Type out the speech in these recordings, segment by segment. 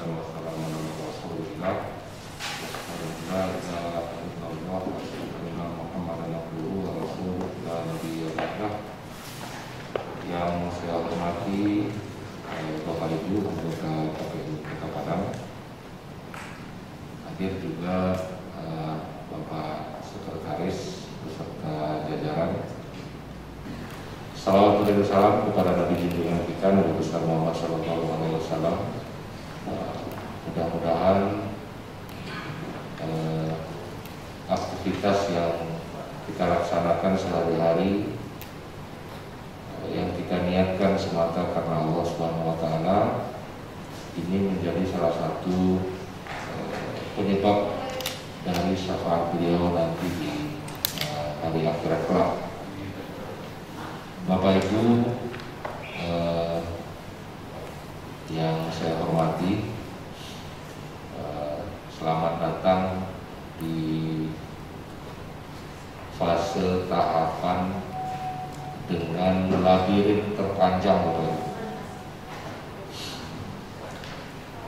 wassalatu wassalamu ala Rasulillah wa ala Muhammadan abduhu wa rasuluhu la nabiyya ba'dah. Yang saya hormati Bapak Ibu anggota KPU Kota Padang, hadir juga Bapak Sekretaris beserta jajaran. Salawat dan salam kepada Nabi junjungan kita Nabi besar Muhammad SAW. Mudah-mudahan aktivitas yang kita laksanakan sehari-hari, yang kita niatkan semata karena Allah Subhanahu Wa Taala, ini menjadi salah satu penyebab dari syafaat beliau nanti di hari akhirat kelak. Bapak Ibu yang saya hormati, selamat datang di fase tahapan dengan labirin terpanjang, Bapak Ibu.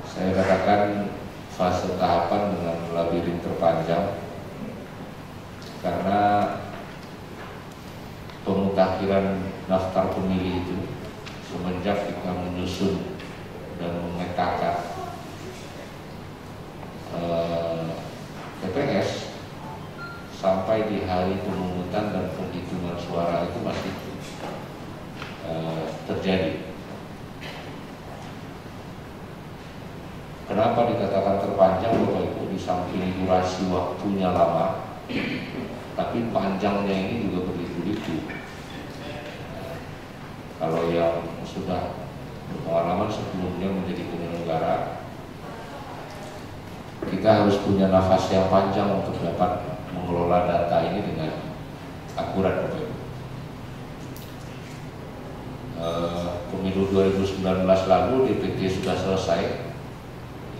Saya katakan fase tahapan dengan labirin terpanjang karena pemutakhiran daftar pemilih itu semenjak kita menyusun dan memetakan TPS sampai di hari pemungutan dan penghitungan suara itu masih terjadi. Kenapa dikatakan terpanjang, Bapak Ibu? Di samping durasi waktunya lama, tapi panjangnya ini juga berliku-liku. Kalau yang sudah berpengalaman sebelumnya menjadi penyelenggara, kita harus punya nafas yang panjang untuk dapat mengelola data ini dengan akurat, Bapak Ibu. Pemilu 2019 lalu DPT sudah selesai,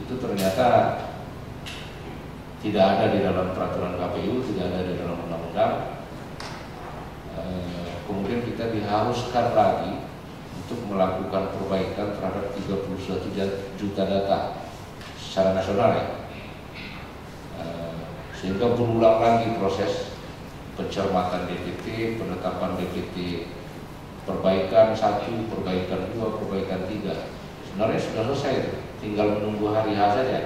itu ternyata tidak ada di dalam peraturan KPU, tidak ada di dalam undang-undang. Kemudian kita diharuskan lagi untuk melakukan perbaikan terhadap 31 juta data secara nasional, ya. Sehingga berulang lagi proses pencermatan DPT, penetapan DPT, perbaikan 1, perbaikan 2, perbaikan 3. Sebenarnya sudah selesai, tinggal menunggu hari H saja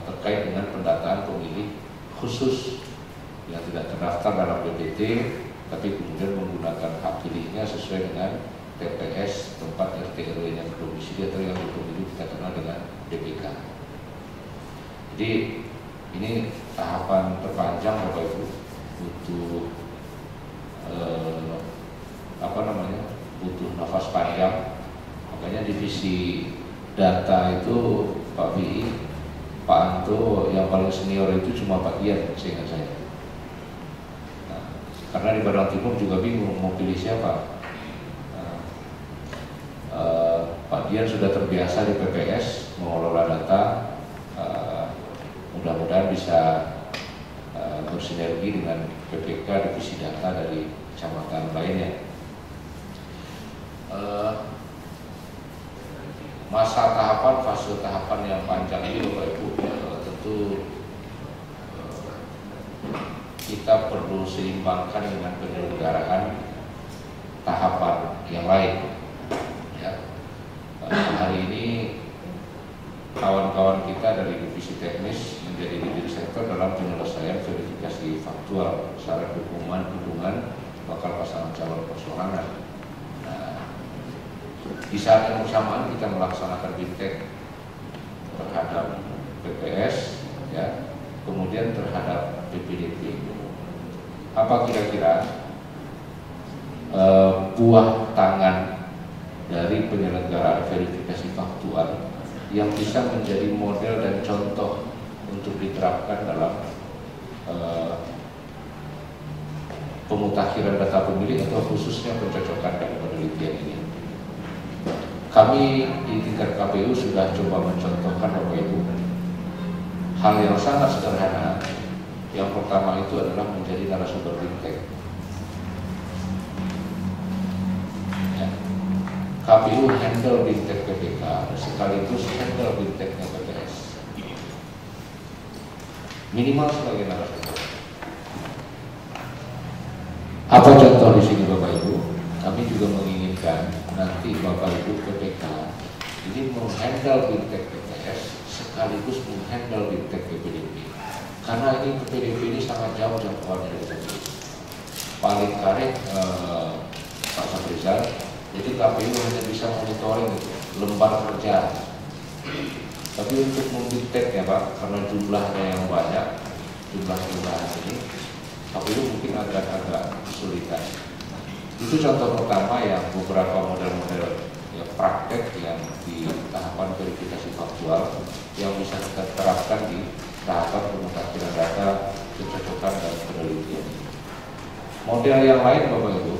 terkait dengan pendataan pemilih khusus yang tidak terdaftar dalam DPT, tapi kemudian menggunakan hak pilihnya sesuai dengan TPS tempat RT RW yang berdomisili atau yang berpemilu kita kenal dengan DPK. Jadi ini tahapan terpanjang, Bapak Ibu, butuh butuh nafas panjang. Makanya divisi data itu Pak BI, Pak Anto yang paling senior itu cuma Pak Dian, seingat saya. Karena di Padang Timur juga bingung mau pilih siapa. Pak Dian sudah terbiasa di PPS mengelola data, mudah-mudahan bisa bersinergi dengan PPK divisi data dari kecamatan lainnya. Masa tahapan, fase tahapan yang panjang ini, Bapak Ibu, tentu kita perlu seimbangkan dengan penyelenggaraan tahapan yang lain, ya. Hari ini kawan-kawan kita dari divisi teknis menjadi leading sektor dalam penyelesaian verifikasi faktual syarat dukungan bakal pasangan calon persoalan. Nah, di saat yang bersamaan kita melaksanakan bidtek terhadap PPS, ya, kemudian terhadap PPDP. Apa kira-kira buah tangan dari penyelenggaraan verifikasi faktual yang bisa menjadi model dan contoh untuk diterapkan dalam pemutakhiran data pemilih atau khususnya pencocokan dan penelitian ini? Kami di tingkat KPU sudah coba mencontohkan, Bapak Ibu, hal yang sangat sederhana. Yang pertama itu adalah menjadi narasumber bidtek. Ya. KPU handle bintek PPK sekaligus handle binteknya PPS. Minimal sebagai narasumber. Apa contoh di sini Bapak Ibu? Kami juga menginginkan nanti Bapak Ibu PPK ini menghandle bintek PPS sekaligus menghandle bintek PPDB. Karena ini PPDB ini sangat jauh jangkauannya dari KPU. Paling karek Pak Saprizal, jadi KPU hanya bisa monitoring lembar kerja. Tapi untuk membintek ya Pak, karena jumlahnya yang banyak, jumlah ini, KPU mungkin agak kesulitan. Itu contoh pertama yang beberapa model-model ya, praktek yang di tahapan verifikasi faktual yang bisa kita terapkan di tahapan pemutakhiran data, kecocokan dan penelitian. Model yang lain Bapak Ibu,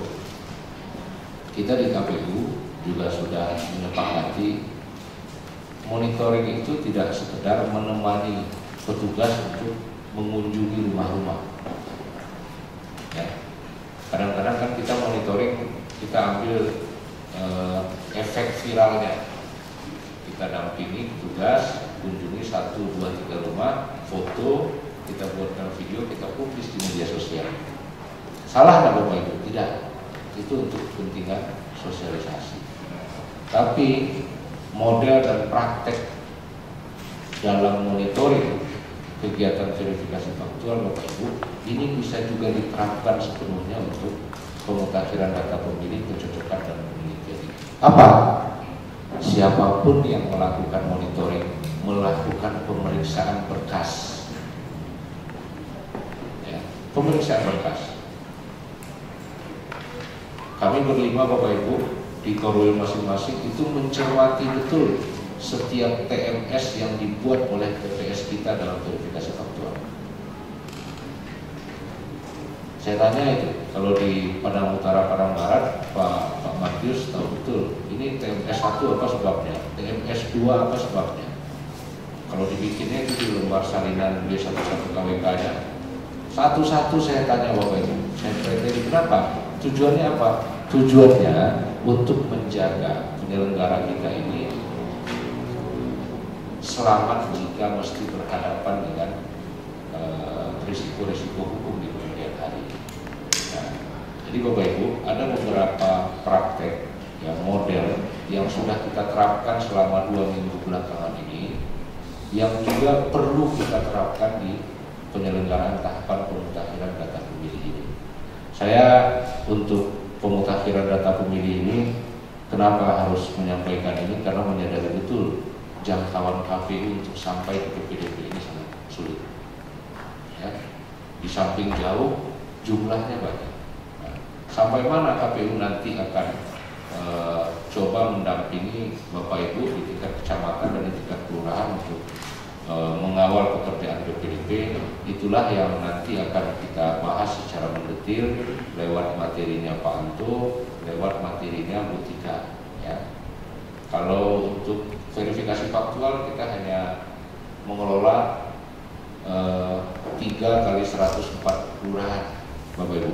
kita di KPU juga sudah menyepakati monitoring itu tidak sekedar menemani petugas untuk mengunjungi rumah-rumah. Ya. Kadang-kadang kan kita monitoring, kita ambil efek viralnya. Kita dampingi petugas, kunjungi 1, 2, 3 rumah, foto, kita buatkan video, kita publis di media sosial. Salah nggak Bapak Ibu? Tidak. Itu untuk kepentingan sosialisasi. Tapi model dan praktek dalam monitoring kegiatan verifikasi faktual Bapak Ibu ini bisa juga diterapkan sepenuhnya untuk pemutakhiran data pemilih, kecocokan dan penelitian. Apa? Siapapun yang melakukan monitoring melakukan pemeriksaan berkas, ya, pemeriksaan berkas. Kami berlima Bapak Ibu di Korwil masing-masing itu mencermati betul setiap TMS yang dibuat oleh PPS kita dalam verifikasi faktual. Saya tanya itu, kalau di Padang Utara, Padang Barat, Pak Matius tahu betul, ini TMS 1 apa sebabnya, TMS 2 apa sebabnya. Kalau dibikinnya itu di lembar salinan B11 KWK-nya. Satu-satu saya tanya Bapak Ibu, saya tanya kenapa? Tujuannya apa? Tujuannya untuk menjaga penyelenggara kita ini selamat jika mesti berhadapan dengan risiko-risiko hukum di kemudian hari. Nah, jadi Bapak Ibu, ada beberapa praktek yang model yang sudah kita terapkan selama 2 minggu belakangan ini, yang juga perlu kita terapkan di penyelenggaraan tahapan pemutakhiran data pemilih ini. Saya untuk pemutakhiran data pemilih ini, kenapa harus menyampaikan ini? Karena menyadari betul jangkauan KPU untuk sampai ke PPDB ini sangat sulit. Ya. Di samping jauh, jumlahnya banyak. Nah, sampai mana KPU nanti akan coba mendampingi Bapak Ibu di tingkat kecamatan dan di tingkat kelurahan untuk mengawal pekerjaan PPDB, itulah yang nanti akan kita bahas secara mendetil lewat materinya Pak Anto, lewat materinya Bu Tika. Ya. Kalau untuk verifikasi faktual kita hanya mengelola 3 kali 104 kelurahan Bapak Ibu.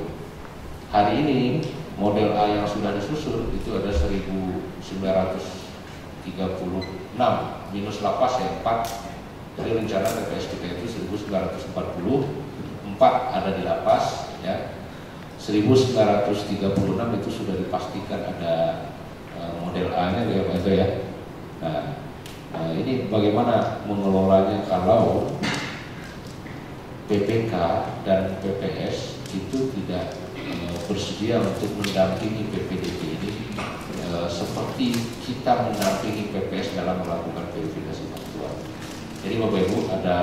Hari ini model A yang sudah disusun itu ada 1936 minus lapas ya 4. Jadi rencana TPS kita itu 1940, 4 ada di lapas, ya. 1936 itu sudah dipastikan ada model A-nya ya Pak ya. Nah, ini bagaimana mengelolanya kalau PPK dan PPS itu tidak bersedia untuk mendampingi PPDB ini seperti kita mendampingi PPS dalam melakukan verifikasi faktual. Jadi Bapak Ibu, ada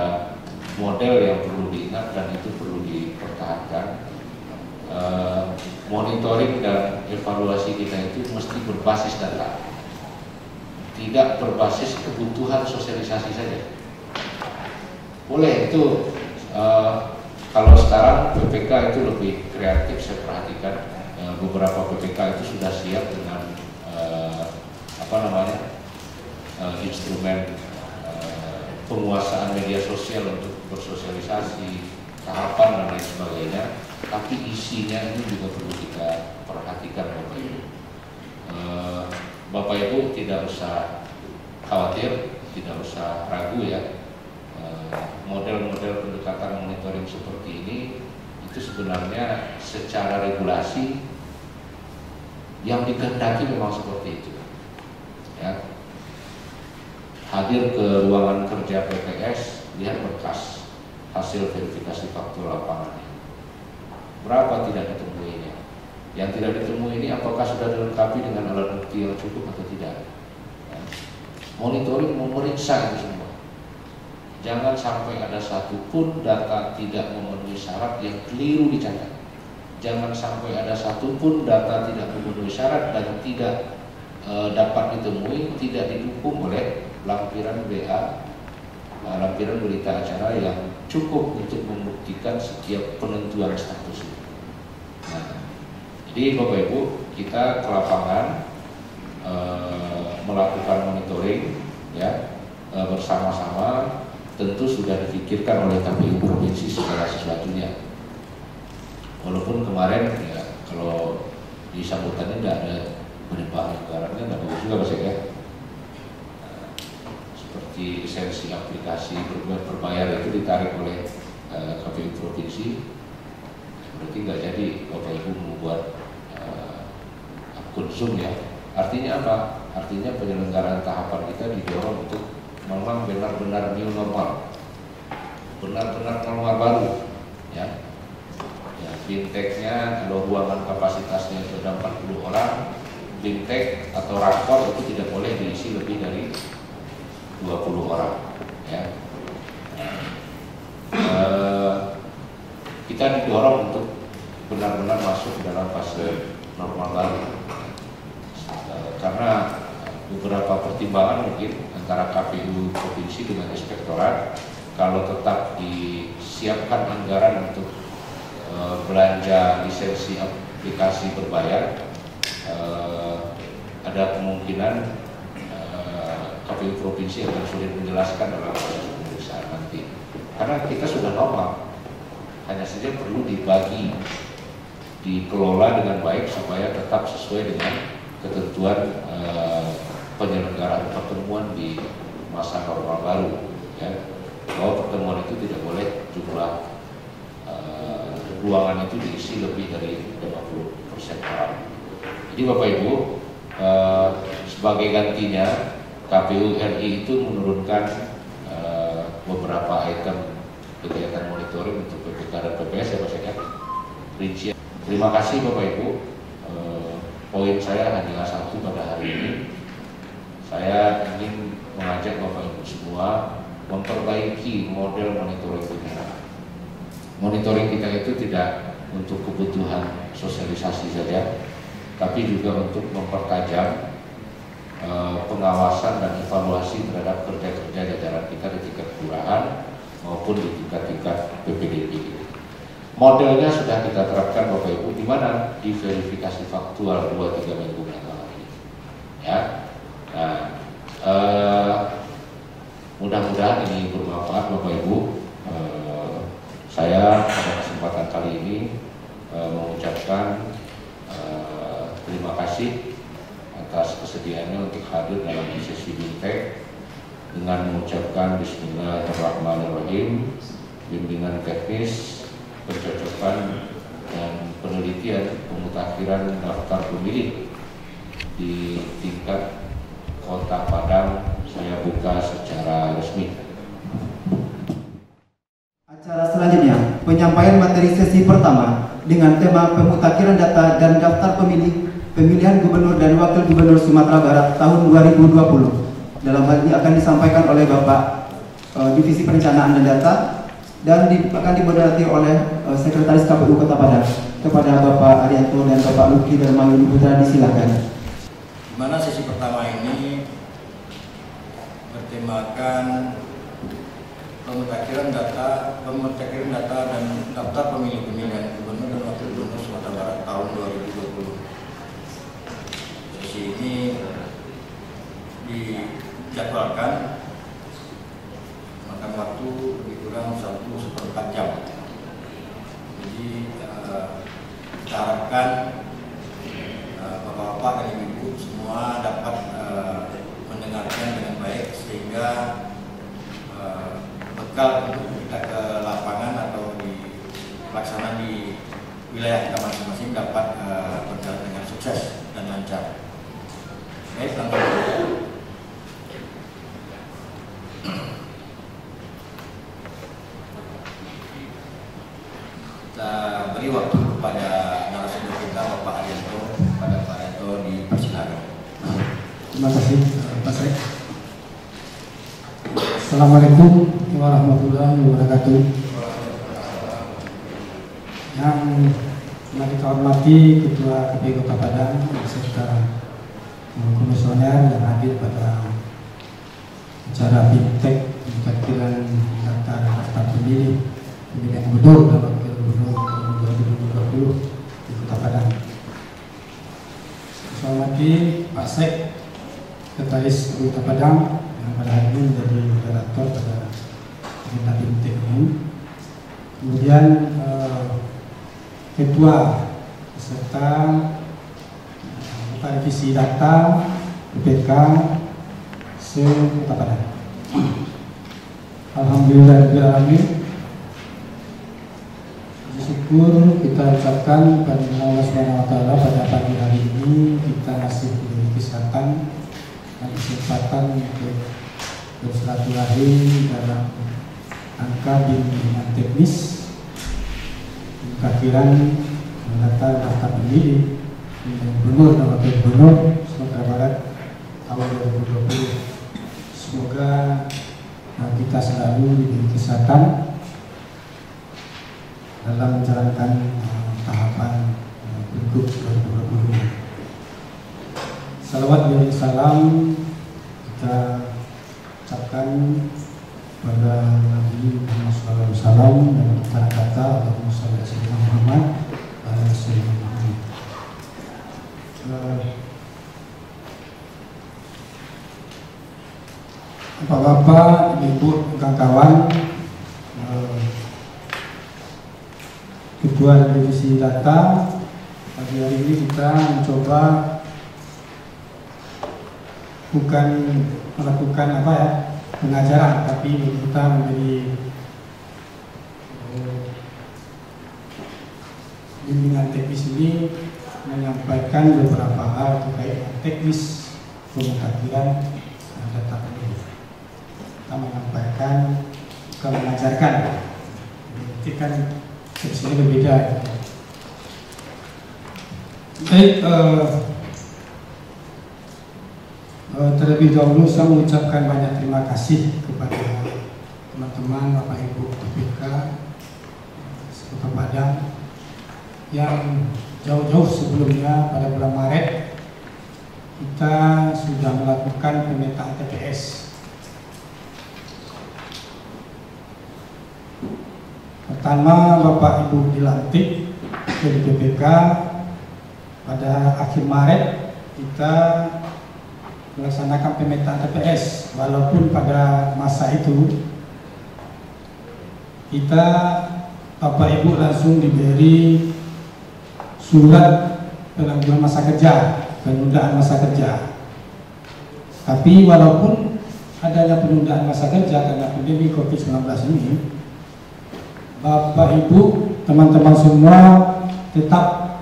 model yang perlu diingat dan itu perlu dipertahankan. Monitoring dan evaluasi kita itu mesti berbasis data, tidak berbasis kebutuhan sosialisasi saja. Boleh itu kalau sekarang PPK itu lebih kreatif, saya perhatikan beberapa PPK itu sudah siap dengan instrumen penguasaan media sosial untuk bersosialisasi, tahapan dan lain sebagainya. Tapi isinya ini juga perlu kita perhatikan Bapak Ibu. Bapak Ibu tidak usah khawatir, tidak usah ragu ya. Model-model pendekatan monitoring seperti ini itu sebenarnya secara regulasi yang dikehendaki memang seperti itu. Ya. Hadir ke ruangan kerja PPS, lihat berkas hasil verifikasi faktual lapangannya. Berapa tidak ditemuinya? Yang tidak ditemui ini apakah sudah dilengkapi dengan alat bukti yang cukup atau tidak? Ya. Monitoring memeriksa itu semua. Jangan sampai ada satupun data tidak memenuhi syarat yang keliru dicatat. Jangan sampai ada satupun data tidak memenuhi syarat dan tidak dapat ditemui, tidak didukung oleh lampiran BA, lampiran berita acara yang cukup untuk membuktikan setiap penentuan status itu. Nah, jadi Bapak Ibu, kita ke lapangan melakukan monitoring ya bersama-sama. Tentu sudah dipikirkan oleh KPU Provinsi segala sesuatunya. Walaupun kemarin ya kalau di sambutannya tidak ada perubahan anggarannya, tidak bagus juga Mas ya. Seperti lisensi aplikasi berbayar itu ditarik oleh KPU Provinsi, berarti nggak jadi Bapak Ibu membuat akun Zoom ya. Artinya apa? Artinya penyelenggaraan tahapan kita didorong untuk memang benar-benar new normal, benar-benar normal baru ya. Bimtek-nya kalau ruangan kapasitasnya itu ada 40 orang, bimtek atau rakor itu tidak boleh diisi lebih dari 20 orang ya. Kita didorong untuk benar-benar masuk dalam fase normal baru karena beberapa pertimbangan mungkin antara KPU Provinsi dengan Inspektorat. Kalau tetap disiapkan anggaran untuk belanja lisensi aplikasi berbayar, ada kemungkinan KPU Provinsi akan sulit menjelaskan dalam proses pemeriksaan nanti. Karena kita sudah normal, hanya saja perlu dibagi, dikelola dengan baik supaya tetap sesuai dengan ketentuan penyelenggaraan pertemuan di masa normal baru ya. Bahwa pertemuan itu tidak boleh jumlah ruangan itu diisi lebih dari 50% orang. Jadi Bapak Ibu, sebagai gantinya KPU RI itu menurunkan beberapa item kegiatan monitoring untuk PPK dan PPS ya Mas ya. Rincian. Terima kasih Bapak Ibu. Poin saya hanya satu pada hari ini. Saya ingin mengajak Bapak Ibu semua memperbaiki model monitoring kita. Monitoring kita itu tidak untuk kebutuhan sosialisasi saja, tapi juga untuk mempertajam pengawasan dan evaluasi terhadap kerja-kerja jajaran kita di tingkat kelurahan maupun di tingkat-tingkat PPDB. Modelnya sudah kita terapkan Bapak Ibu di mana? Di verifikasi faktual 2-3 minggu belakangan ini. Ya. Nah, mudah-mudahan ini bermanfaat Bapak Ibu. Saya pada kesempatan kali ini mengucapkan terima kasih atas kesediaannya untuk hadir dalam sesi Bimtek dengan mengucapkan Bismillahirrahmanirrahim, bimbingan teknis, pencocokan dan penelitian pemutakhiran daftar pemilih di tingkat Kota Padang saya buka secara resmi. Acara selanjutnya, penyampaian materi sesi pertama dengan tema pemutakhiran data dan daftar pemilihan gubernur dan wakil gubernur Sumatera Barat tahun 2020. Dalam hal ini akan disampaikan oleh Bapak Divisi Perencanaan dan Data dan akan dimoderasi oleh Sekretaris KPU Kota Padang. Kepada Bapak Arianto dan Bapak Luki Darmayuni Putra disilakan. Di mana sesi pertama ini bertemakan pemutakhiran data dan daftar pemilih pemilihan gubernur dan wakil gubernur Sumatera Barat tahun 2020. Sesi ini dijadwalkan makan waktu lebih kurang 1/4 jam. Jadi kita harapkan bapak-bapak dan ibu-ibu semua semua dapat mendengarkan dengan baik sehingga bekal untuk kita ke lapangan atau di pelaksanaan di wilayah kita masing-masing dapat berjalan dengan sukses dan lancar. Baik, kita beri waktu kepada narasumber kita Bapak Arianto. Pada Pak Arianto dipersilakan. Terima kasih Pak Sek. Assalamualaikum warahmatullahi wabarakatuh. Yang kita hormati Ketua KPU Kota Padang beserta komisioner yang hadir pada acara fintech pencatatan data pemilih pemilihan gubernur dan wakil gubernur tahun 2020 di Kota Padang. Saya hormati Pak Sek, Sekretaris KPU Kota Padang yang pada hari ini menjadi moderator pada agenda fintech ini. Kemudian Ketua beserta revisi data PPK se-Kota Padang. Alhamdulillahirrahmanirrahim. Syukur kita ucapkan kepada Allah SWT pada pagi hari ini kita masih diberi kesehatan dan kesempatan untuk bersilaturahim dalam angka bimbingan teknis pemutakiran data pemilih gubernur dan wakil gubernur Sumatera Barat tahun 2020. Semoga kita selalu diberi kesehatan dalam menjalankan tahapan pilgub 2020. Salawat dan salam kita ucapkan pada Nabi Muhammad SAW dan kata-kata Allahumma shalli ala sayyidina Muhammad wa ala sayyidina Muhammad. Bapak-bapak, ibu, kawan-kawan, Ketua Revisi Data, pagi hari ini kita mencoba bukan melakukan pengajaran, tapi kita memberi bimbingan teknis ini menyampaikan beberapa hal terkait teknis pemutakiran data pemilih. Kita menyampaikan, kita mengajarkan, itu kan sebenarnya berbeda. Baik, terlebih dahulu saya mengucapkan banyak terima kasih kepada teman-teman Bapak Ibu PPK Kota Padang yang jauh-jauh sebelumnya pada bulan Maret kita sudah melakukan pemetaan TPS. Pertama, Bapak Ibu dilantik dari PPK pada akhir Maret kita melaksanakan pemetaan TPS, walaupun pada masa itu kita Bapak Ibu langsung diberi surat penangguhan masa kerja, penundaan masa kerja. Tapi walaupun adanya penundaan masa kerja karena pandemi COVID-19 ini, Bapak Ibu, teman-teman semua tetap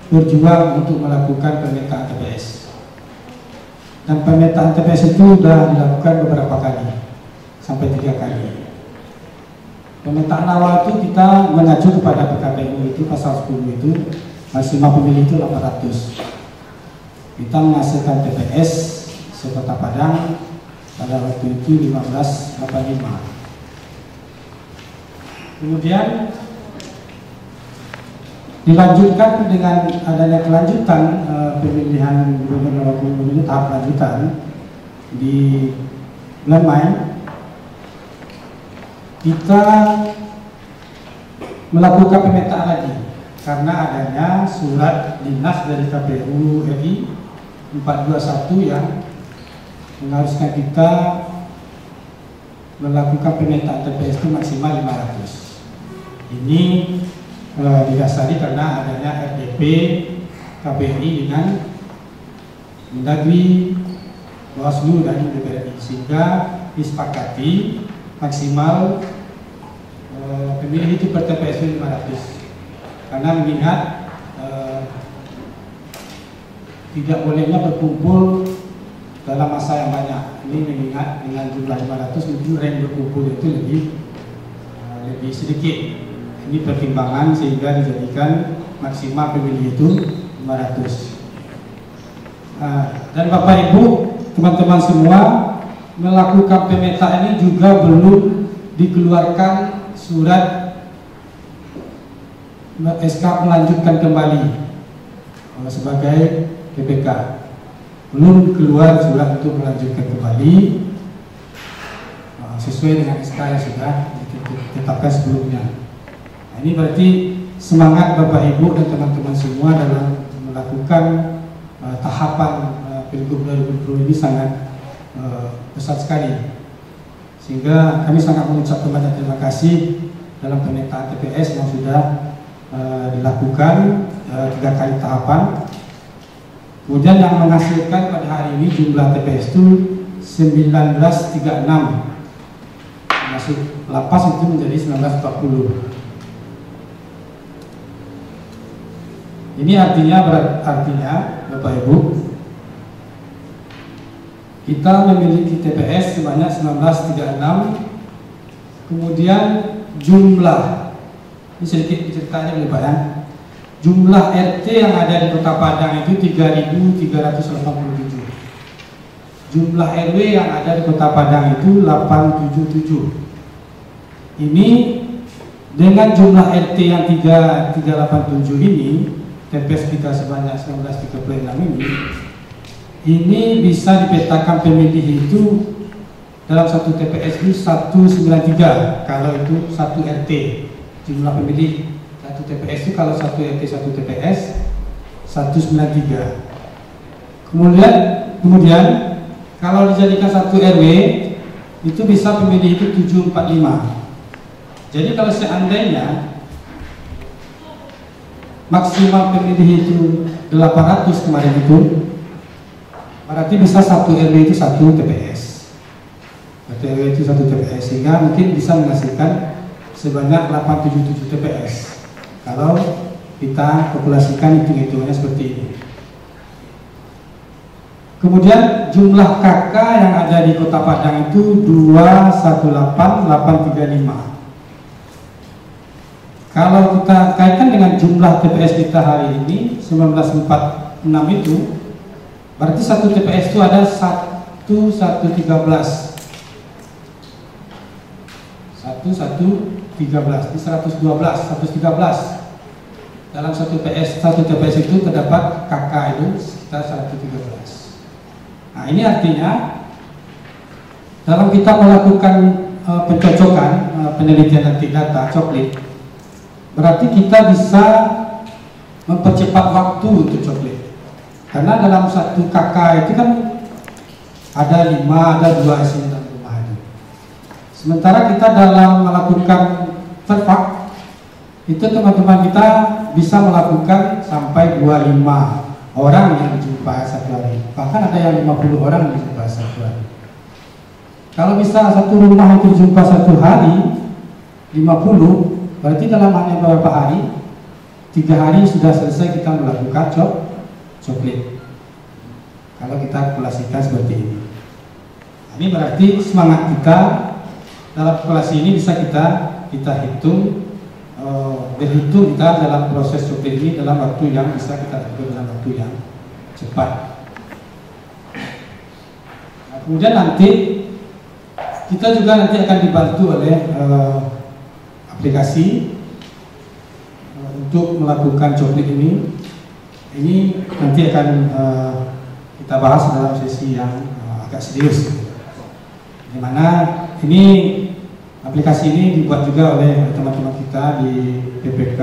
berjuang untuk melakukan pemetaan TPS. Dan pemetaan TPS itu sudah dilakukan beberapa kali, sampai 3 kali. Pemetaan awal itu kita mengacu kepada PKPU itu pasal 10 itu maksimal pemilih itu 800. Kita menghasilkan TPS se-Kota Padang pada waktu itu 1585. Kemudian dilanjutkan dengan adanya kelanjutan pemilihan gubernur dan wakil gubernur tahap lanjutan di bulan Mei. Kita melakukan pemetaan lagi karena adanya surat dinas dari KPU RI 421 yang mengharuskan kita melakukan pemetaan TPS itu maksimal 500. Ini didasari karena adanya RDP KPI dengan Mendagri, Bawaslu dan DPR, sehingga disepakati maksimal pemilih itu per TPS 500, karena mengingat tidak bolehnya berkumpul dalam masa yang banyak. Ini mengingat dengan jumlah 500 mungkin yang berkumpul itu lebih sedikit. Ini pertimbangan sehingga dijadikan maksimal pemilih itu 500. Dan Bapak Ibu, teman-teman semua, melakukan pemetaan ini juga belum dikeluarkan surat SK melanjutkan kembali sebagai PPK. Belum keluar surat untuk melanjutkan kembali sesuai dengan SK yang sudah ditetapkan sebelumnya. Nah, ini berarti semangat Bapak Ibu dan teman-teman semua dalam melakukan tahapan Pilgub 2020 ini sangat besar sekali, sehingga kami sangat mengucapkan banyak terima kasih dalam pemetaan TPS yang sudah dilakukan 3 kali tahapan. Kemudian yang menghasilkan pada hari ini jumlah TPS itu 1936, masuk lapas itu menjadi 1940. Ini artinya Bapak Ibu, kita memiliki TPS sebanyak 1936. Kemudian jumlah, ini sedikit ceritanya Pak ya. Jumlah RT yang ada di Kota Padang itu 3.387. Jumlah RW yang ada di Kota Padang itu 877. Ini dengan jumlah RT yang 387 ini, TPS kita sebanyak 1936 ini bisa dipetakan pemilih itu dalam satu TPS itu 193 kalau itu satu RT. Jumlah pemilih satu TPS itu kalau satu RT satu TPS 193. Kemudian kalau dijadikan satu RW itu bisa pemilih itu 745. Jadi kalau seandainya maksimal pemilih itu 800 kemarin itu, berarti bisa satu RW itu satu TPS. Satu RW itu satu TPS, sehingga mungkin bisa menghasilkan sebanyak 877 TPS. Kalau kita populasikan hitung-hitungannya seperti ini. Kemudian jumlah KK yang ada di Kota Padang itu 218835. Kalau kita kaitkan dengan jumlah TPS kita hari ini 1946 itu, berarti satu TPS itu ada 1113. Di 113 dalam satu TPS itu terdapat KK itu sekitar 113. Nah, ini artinya dalam kita melakukan pencocokan penelitian anti data coklit, berarti kita bisa mempercepat waktu untuk coklit. Karena dalam satu KK itu kan ada 5, ada 2 isinya dalam rumah itu. Sementara kita dalam melakukan terpak, itu teman-teman kita bisa melakukan sampai 25 orang yang dijumpai satu hari. Bahkan ada yang 50 orang dijumpai satu hari. Kalau bisa satu rumah itu dijumpai satu hari 50, berarti dalam hanya beberapa hari, 3 hari sudah selesai kita melakukan coklit. Kalau kita kalkulasikan seperti ini. Ini berarti semangat kita dalam kalkulasi ini bisa kita hitung, berhitung kita dalam proses coklit ini dalam waktu yang bisa kita lakukan dalam waktu yang cepat. Nah, kemudian nanti kita juga nanti akan dibantu oleh aplikasi untuk melakukan coklit ini. Ini nanti akan kita bahas dalam sesi yang agak serius, dimana ini aplikasi ini dibuat juga oleh teman-teman kita di PPK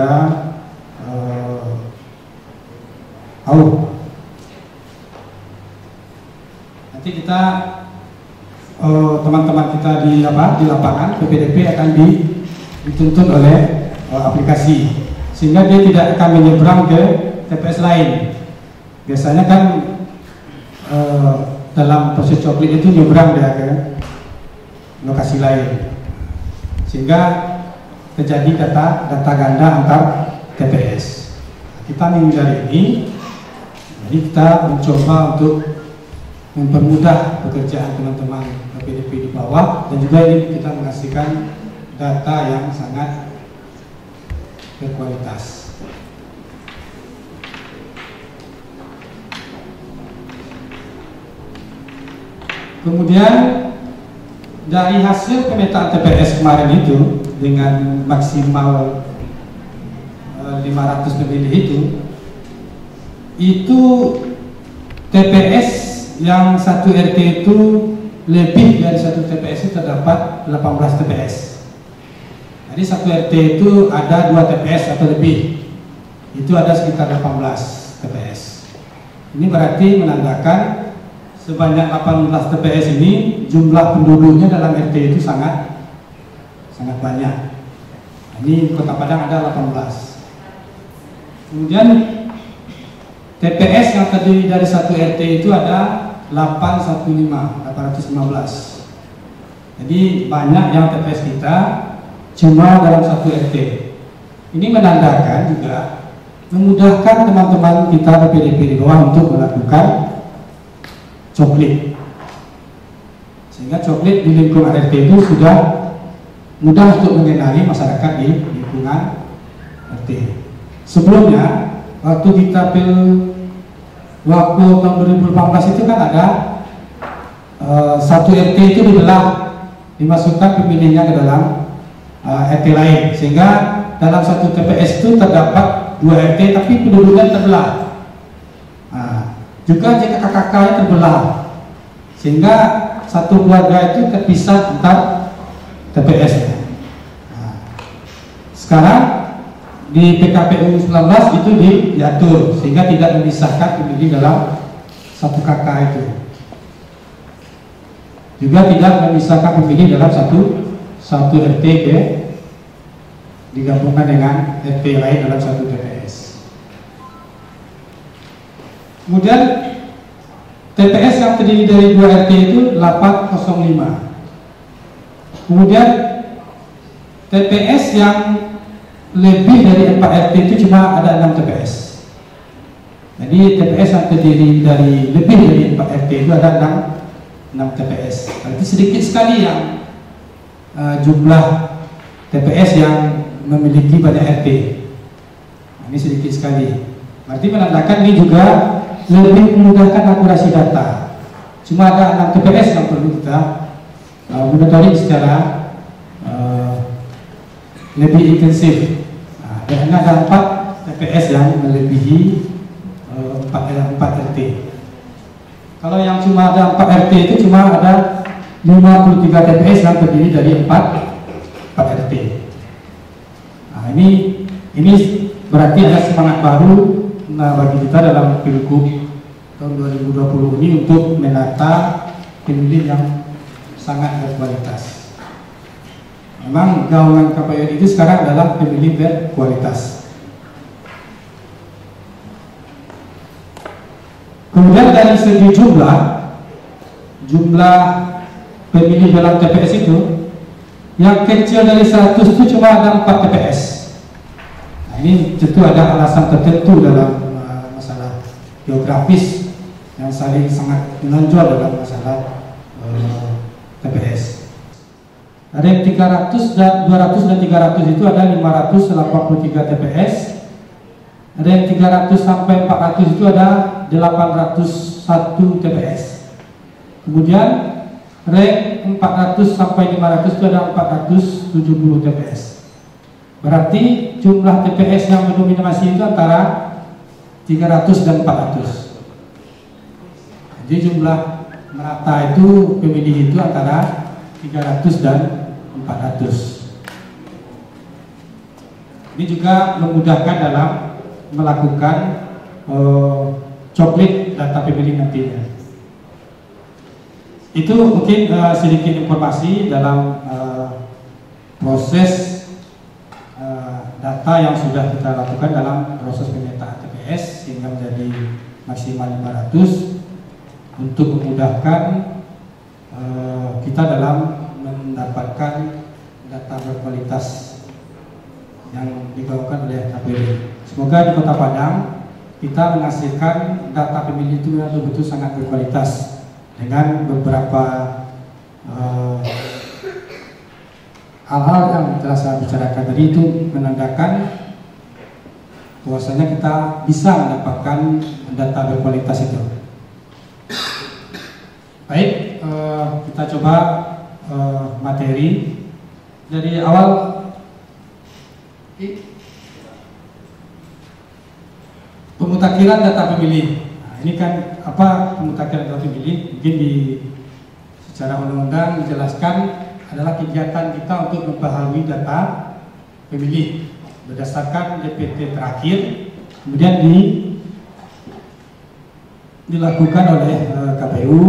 nanti kita teman-teman kita di lapangan PPDP akan dituntun oleh aplikasi, sehingga dia tidak akan menyeberang ke TPS lain. Biasanya kan dalam proses coklit itu nyebrang dia ke lokasi lain, sehingga terjadi data ganda antar TPS. Kita menghindari ini, jadi kita mencoba untuk mempermudah pekerjaan teman-teman PDP di bawah, dan juga ini kita menghasilkan data yang sangat berkualitas. Kemudian dari hasil pemetaan TPS kemarin itu dengan maksimal 500 pemilih itu TPS yang satu RT itu lebih dari satu TPS itu terdapat 18 TPS. Jadi satu RT itu ada 2 TPS atau lebih, itu ada sekitar 18 TPS. Ini berarti menandakan sebanyak 18 TPS ini jumlah penduduknya dalam RT itu sangat banyak. Ini Kota Padang ada 18. Kemudian TPS yang terdiri dari satu RT itu ada 815. Jadi banyak yang TPS kita cuma dalam satu RT. Ini menandakan juga memudahkan teman-teman kita PDP di bawah untuk melakukan coklit, sehingga coklit di lingkungan RT itu sudah mudah untuk mengenali masyarakat di lingkungan RT. Sebelumnya waktu kita waktu tahun 2018 itu kan ada satu RT itu dibelah, dimasukkan pemilihnya ke dalam RT lain, sehingga dalam satu TPS itu terdapat 2 RT tapi penduduknya terbelah. Juga jika kakak-kakaknya terbelah, sehingga satu keluarga itu terpisah antar TPS. Sekarang di PKPU 19 itu diatur sehingga tidak memisahkan pemilih dalam satu kakak itu. Juga tidak memisahkan pemilih dalam satu RT digabungkan dengan RT lain dalam satu TPS. Kemudian TPS yang terdiri dari 2 RT itu 805. Kemudian TPS yang lebih dari 4 RT itu cuma ada 6 TPS. Jadi TPS yang terdiri dari lebih dari 4 RT itu ada 6 TPS. Berarti sedikit sekali yang jumlah TPS yang memiliki banyak RT. Ini sedikit sekali. Berarti menandakan ini juga lebih memudahkan akurasi data. Cuma ada 6 TPS yang perlu kita monitoring secara lebih intensif. Dan ada 4 TPS yang melebihi 4 RT. Kalau yang cuma ada 4 RT itu cuma ada 53 TPS yang terdiri dari 4 RT. Nah, ini berarti ada semangat baru bagi kita dalam Pilgub tahun 2020 ini untuk menata pemilih yang sangat berkualitas. Memang gaungan KPU itu sekarang adalah pemilih berkualitas. Kemudian dari segi jumlah pemilih dalam TPS itu yang kecil dari 100 itu cuma ada 4 TPS. Nah, ini tentu ada alasan tertentu dalam masalah geografis yang saling sangat menonjol dalam masalah TPS. Ada yang 200 dan 300 itu ada 583 TPS. Ada yang 300 sampai 400 itu ada 801 TPS. Kemudian rank 400 sampai 500 itu ada 470 TPS. Berarti jumlah TPS yang mendominasi itu antara 300 dan 400. Jadi jumlah merata itu pemilih itu antara 300 dan 400. Ini juga memudahkan dalam melakukan coklit data pemilih nantinya. Itu mungkin sedikit informasi dalam proses data yang sudah kita lakukan dalam proses pemetaan TPS sehingga menjadi maksimal 500. untuk memudahkan kita dalam mendapatkan data berkualitas yang digaungkan oleh KPU. Semoga di Kota Padang kita menghasilkan data pemilih itu yang betul-betul sangat berkualitas dengan beberapa hal-hal yang telah saya bicarakan tadi, itu menandakan bahwasanya kita bisa mendapatkan data berkualitas itu. Baik, kita coba materi dari awal. Pemutakhiran data pemilih. Nah, ini kan apa pemutakhiran data pemilih? Mungkin secara undang-undang dijelaskan adalah kegiatan kita untuk memperbaharui data pemilih berdasarkan DPT terakhir, kemudian dilakukan oleh KPU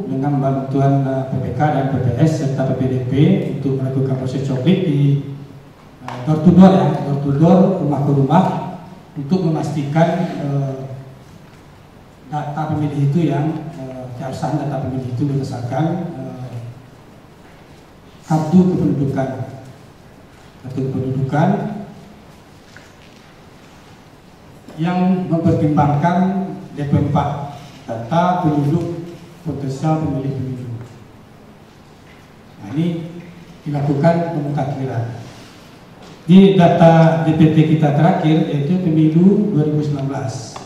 dengan bantuan PPK dan PPS serta PPDP untuk melakukan proses coklit di door to door, ya, door to door, rumah ke rumah, untuk memastikan data pemilih itu yang keabsahan data pemilih itu berdasarkan kartu kependudukan yang mempertimbangkan DP4, data penduduk potensial pemilih. Nah, ini dilakukan pemutakhiran. Di data DPT kita terakhir, yaitu pemilu 2019,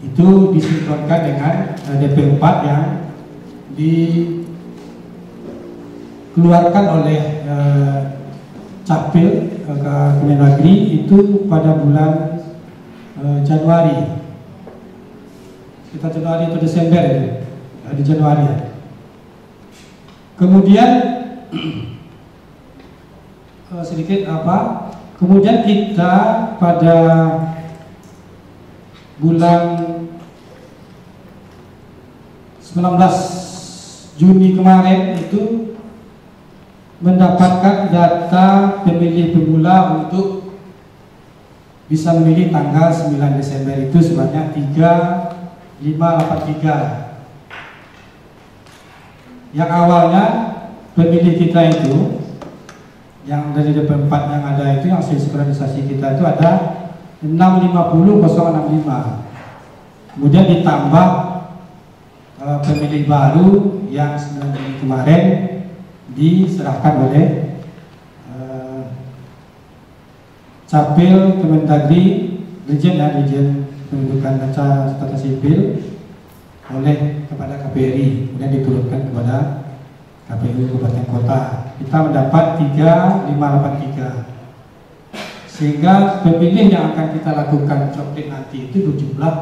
itu disinkronkan dengan DP4 yang dikeluarkan oleh Capil Kemendagri itu pada bulan Januari, sekitar Januari atau Desember itu, di Januari. Kemudian kemudian kita pada bulan 19 Juni kemarin itu mendapatkan data pemilih pemula untuk bisa memilih tanggal 9 Desember itu sebanyak 3583. Yang awalnya pemilih kita itu yang dari DP4 yang ada itu, yang sinkronisasi kita itu ada 650.065. Kemudian ditambah pemilih baru yang 9 Juni kemarin diserahkan oleh Capil Kemendagri, Dirjen Pendudukan dan Catatan Sipil kepada KPRI, kemudian diturunkan kepada KPU Kabupaten Kota. Kita mendapat 3583, sehingga pemilih yang akan kita lakukan coklit nanti itu berjumlah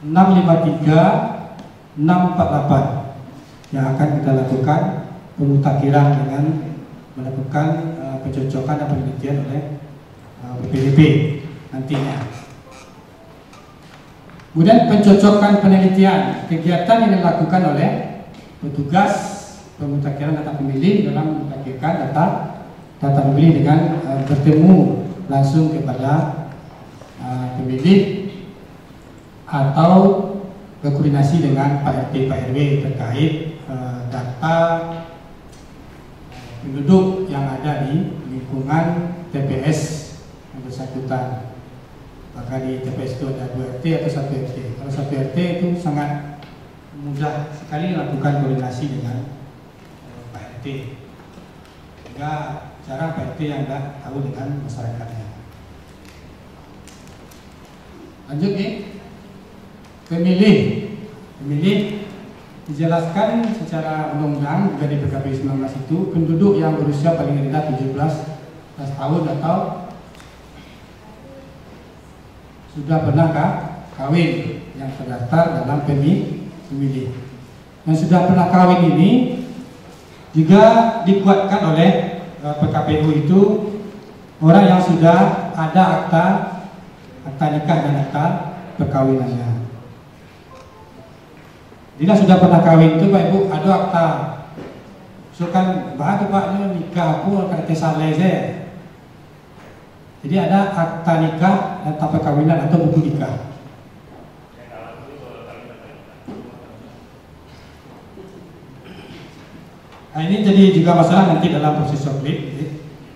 653.648 yang akan kita lakukan pemutakhiran dengan melakukan pencocokan dan penelitian oleh PPDP nantinya. Kemudian pencocokan penelitian, kegiatan yang dilakukan oleh petugas pemutakhiran data pemilih dalam memutakhirkan data pemilih dengan bertemu langsung kepada pemilih atau berkoordinasi dengan Pak RT Pak RW terkait data penduduk yang ada di lingkungan TPS yang bersangkutan. Maka di TPS itu ada 2 RT atau 1 RT. Kalau 1 RT itu sangat mudah sekali melakukan koordinasi dengan Pak RT, sehingga jarang Pak RT yang tidak tahu dengan masyarakatnya. Lanjut nih, pemilih dijelaskan secara undang-undang dari PKPU 19 itu penduduk yang berusia paling rendah 17 tahun atau sudah pernah kawin yang terdaftar dalam pemilih. Yang sudah pernah kawin ini juga dikuatkan oleh PKPU itu orang yang sudah ada akta nikah dan akta perkawinannya. Jika sudah pernah kawin itu Pak Ibu ada akta, misalkan bahas Pak ini nikah aku akan saleh saya. Jadi ada akta nikah, akta perkawinan atau buku nikah. ini jadi juga masalah nanti dalam proses coklit,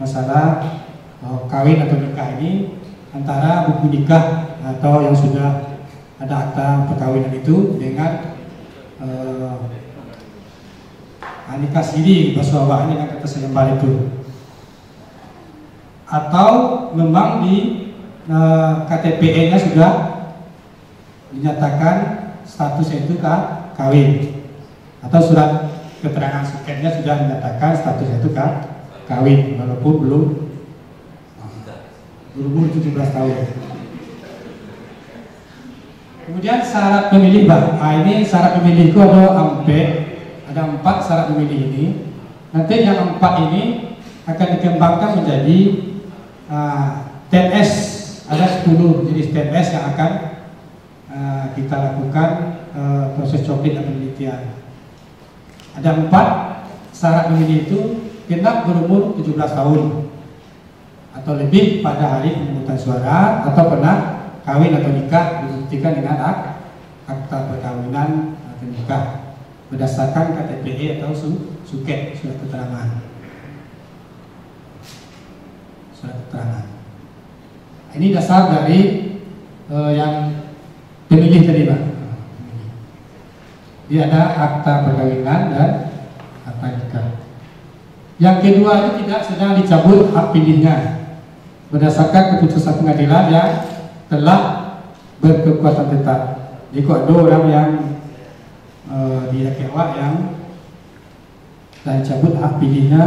masalah kawin atau nikah ini antara buku nikah atau yang sudah ada akta perkawinan itu dengan nikah siri bahasa Jawa dengan kata sayembara itu, atau memang di KTP-nya sudah dinyatakan statusnya itu kawin, atau surat keterangan suketnya sudah dinyatakan statusnya itu kawin walaupun belum berumur 17 tahun. Kemudian syarat pemilih, ini syarat pemilih itu ada 4 syarat pemilih ini. Nanti yang 4 ini akan dikembangkan menjadi TMS, ada 10 jenis TMS yang akan kita lakukan proses coklit dan penelitian. Ada 4 syarat pemilih itu genap berumur 17 tahun atau lebih pada hari pemungutan suara, atau pernah kawin atau nikah dibuktikan dengan akta perkawinan atau nikah berdasarkan KTP atau suket, surat keterangan. Ini dasar dari yang pemilih tadi, Pak. Dia ada akta perkawinan dan akta nikah. Yang kedua itu tidak sedang dicabut hak pilihnya berdasarkan keputusan pengadilan yang telah berkekuatan tetap. Jadi kok ada orang yang dikewak yang dan cabut hak pilihnya,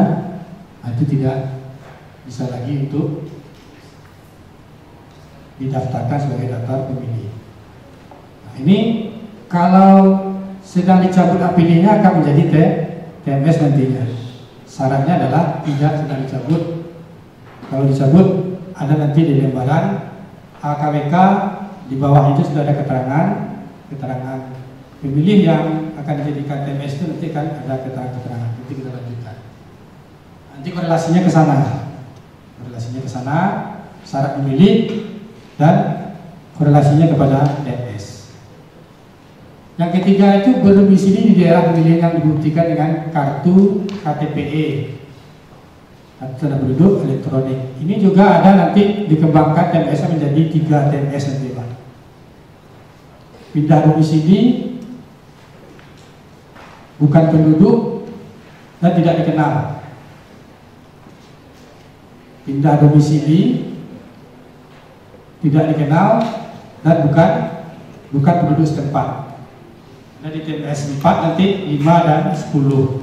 itu tidak bisa lagi untuk didaftarkan sebagai daftar pemilih. Nah, ini kalau sedang dicabut hak pilihnya akan menjadi TMS nantinya. Syaratnya adalah tidak sedang dicabut. Kalau dicabut ada nanti di lembaran KWK, di bawah itu sudah ada keterangan pemilih yang akan dijadikan TMS itu, nanti kan ada keterangan. Nanti kita lanjutkan. Nanti korelasinya ke sana, syarat pemilih dan korelasinya kepada TMS. Yang ketiga itu berdomisili di daerah pemilihan yang dibuktikan dengan kartu KTPE, kartu tanda penduduk elektronik. Ini juga ada nanti dikembangkan TMS menjadi 3 TMS nanti, Pak. Pindah domisili, bukan penduduk dan tidak dikenal. Pindah domisili, tidak dikenal dan bukan penduduk setempat. Nah, di TMS 4 nanti 5 dan 10.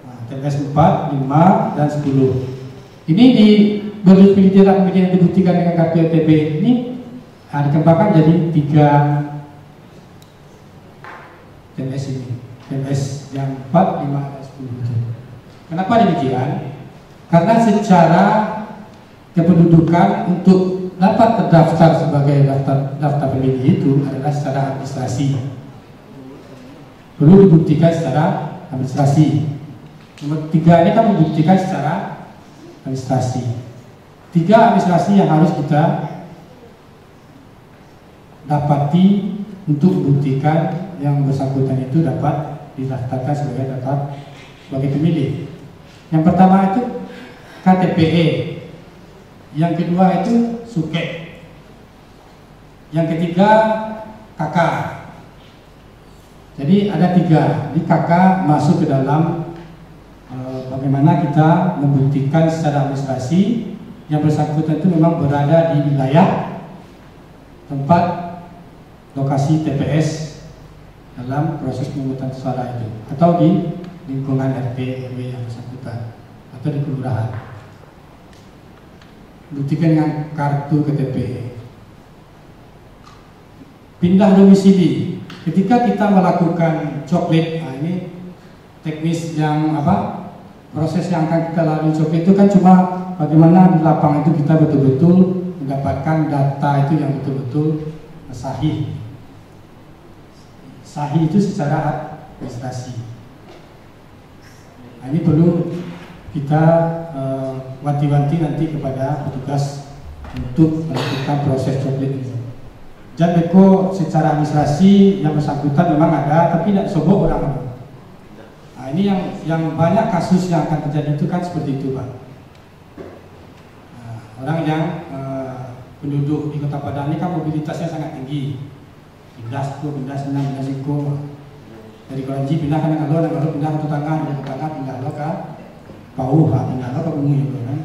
Nah, TMS 4, 5 dan 10. Ini di berpilihan yang dibuktikan dengan kartu KTP ini dikembangkan jadi 3 TMS ini. TMS yang 4, 5 dan 10. Kenapa demikian? Karena secara kependudukan untuk dapat terdaftar sebagai daftar pemilih itu adalah secara administrasi. Perlu dibuktikan secara administrasi. Nomor 3 ini kan membuktikan secara administrasi. 3 administrasi yang harus kita dapati untuk membuktikan yang bersangkutan itu dapat didaftarkan sebagai pemilih. Yang pertama itu KTPE, yang kedua itu suket, yang ketiga KK. Jadi ada 3. Di KK masuk ke dalam bagaimana kita membuktikan secara administrasi yang bersangkutan itu memang berada di wilayah tempat lokasi TPS dalam proses pemungutan suara itu, atau di lingkungan RT RW yang bersangkutan, atau di kelurahan. Buktikan dengan kartu KTP. Pindah domisili. Ketika kita melakukan coklit, nah ini teknis yang proses yang akan kita lalui coklit itu kan cuma bagaimana di lapangan itu kita betul-betul mendapatkan data itu yang betul-betul sahih. Sahih itu secara administrasi. Nah, ini perlu kita wanti-wanti nanti kepada petugas untuk melakukan proses coklit ini. Dan beko secara administrasi yang bersangkutan memang ada, tapi tidak sobok orang. Nah, ini yang banyak kasus yang akan terjadi itu kan seperti itu, Pak. Nah, orang yang penduduk di Kota Padang ini kan mobilitasnya sangat tinggi. Pindah siku, pindah sana, pindah siku. Dari Kranji pindah ke Nagalo, Nagalo pindah ke Tetangga, dari Tetangga pindah ke Pauh, pindah ke Bumi itu kan.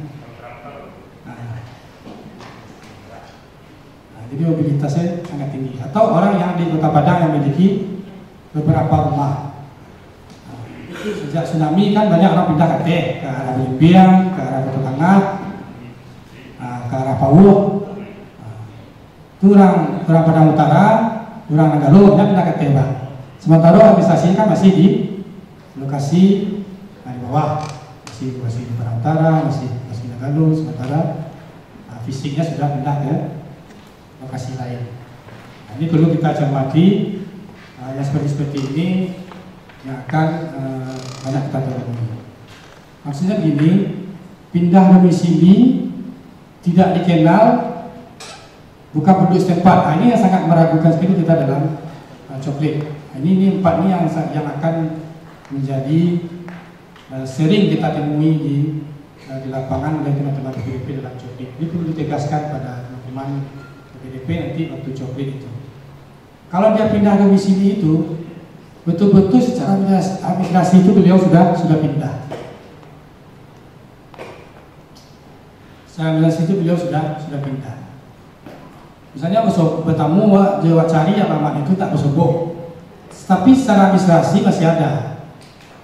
Jadi mobilitasnya sangat tinggi. Atau orang yang di Kota Padang yang memiliki beberapa rumah. Sejak tsunami kan banyak orang pindah ke arah Belimbing, ke arah Kota Tengah, ke arah Pauh. Itu orang Padang Utara, orang Nagalo banyak pindah ke Bang. Sementara administrasi kan masih di lokasi di bawah, masih di Padang Utara, masih Nagalo. Sementara fisiknya sudah pindah ke lokasi lain. Nah, ini perlu kita cermati yang seperti ini yang akan banyak kita temui. Maksudnya begini, pindah domisili tidak dikenal, bukan penduduk setempat. Nah, ini yang sangat meragukan sekali kita dalam coklit. Nah, ini empat ini yang akan menjadi sering kita temui di lapangan oleh teman-teman PDP dalam coklit. Ini perlu ditegaskan pada teman-teman PDP nanti waktu coklit itu. Kalau dia pindah domisili itu betul-betul secara administrasi itu beliau sudah pindah. Secara administrasi itu beliau sudah pindah. Misalnya bertamu Jawa cari yang lama itu tak bersobok, tapi secara administrasi masih ada.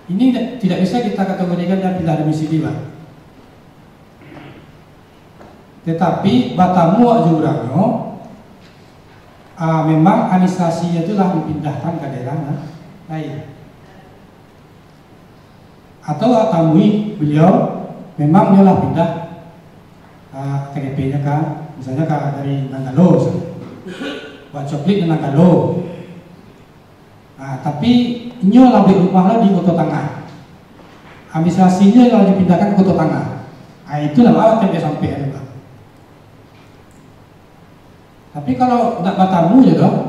Ini tidak bisa kita kategorikan dia pindah domisili, Pak. Tetapi batamu jurangnya memang administrasinya itu telah dipindahkan ke daerah lain. Atau tamui beliau memang dia lah pindah KDP-nya kan, misalnya dari Nagalo, buat coklit di Nagalo. Tapi ini lah rumah di Kota Tengah. Administrasinya lah dipindahkan ke Kota Tengah. Itulah awak yang sampai ada. Tapi kalau tidak bertamu juga,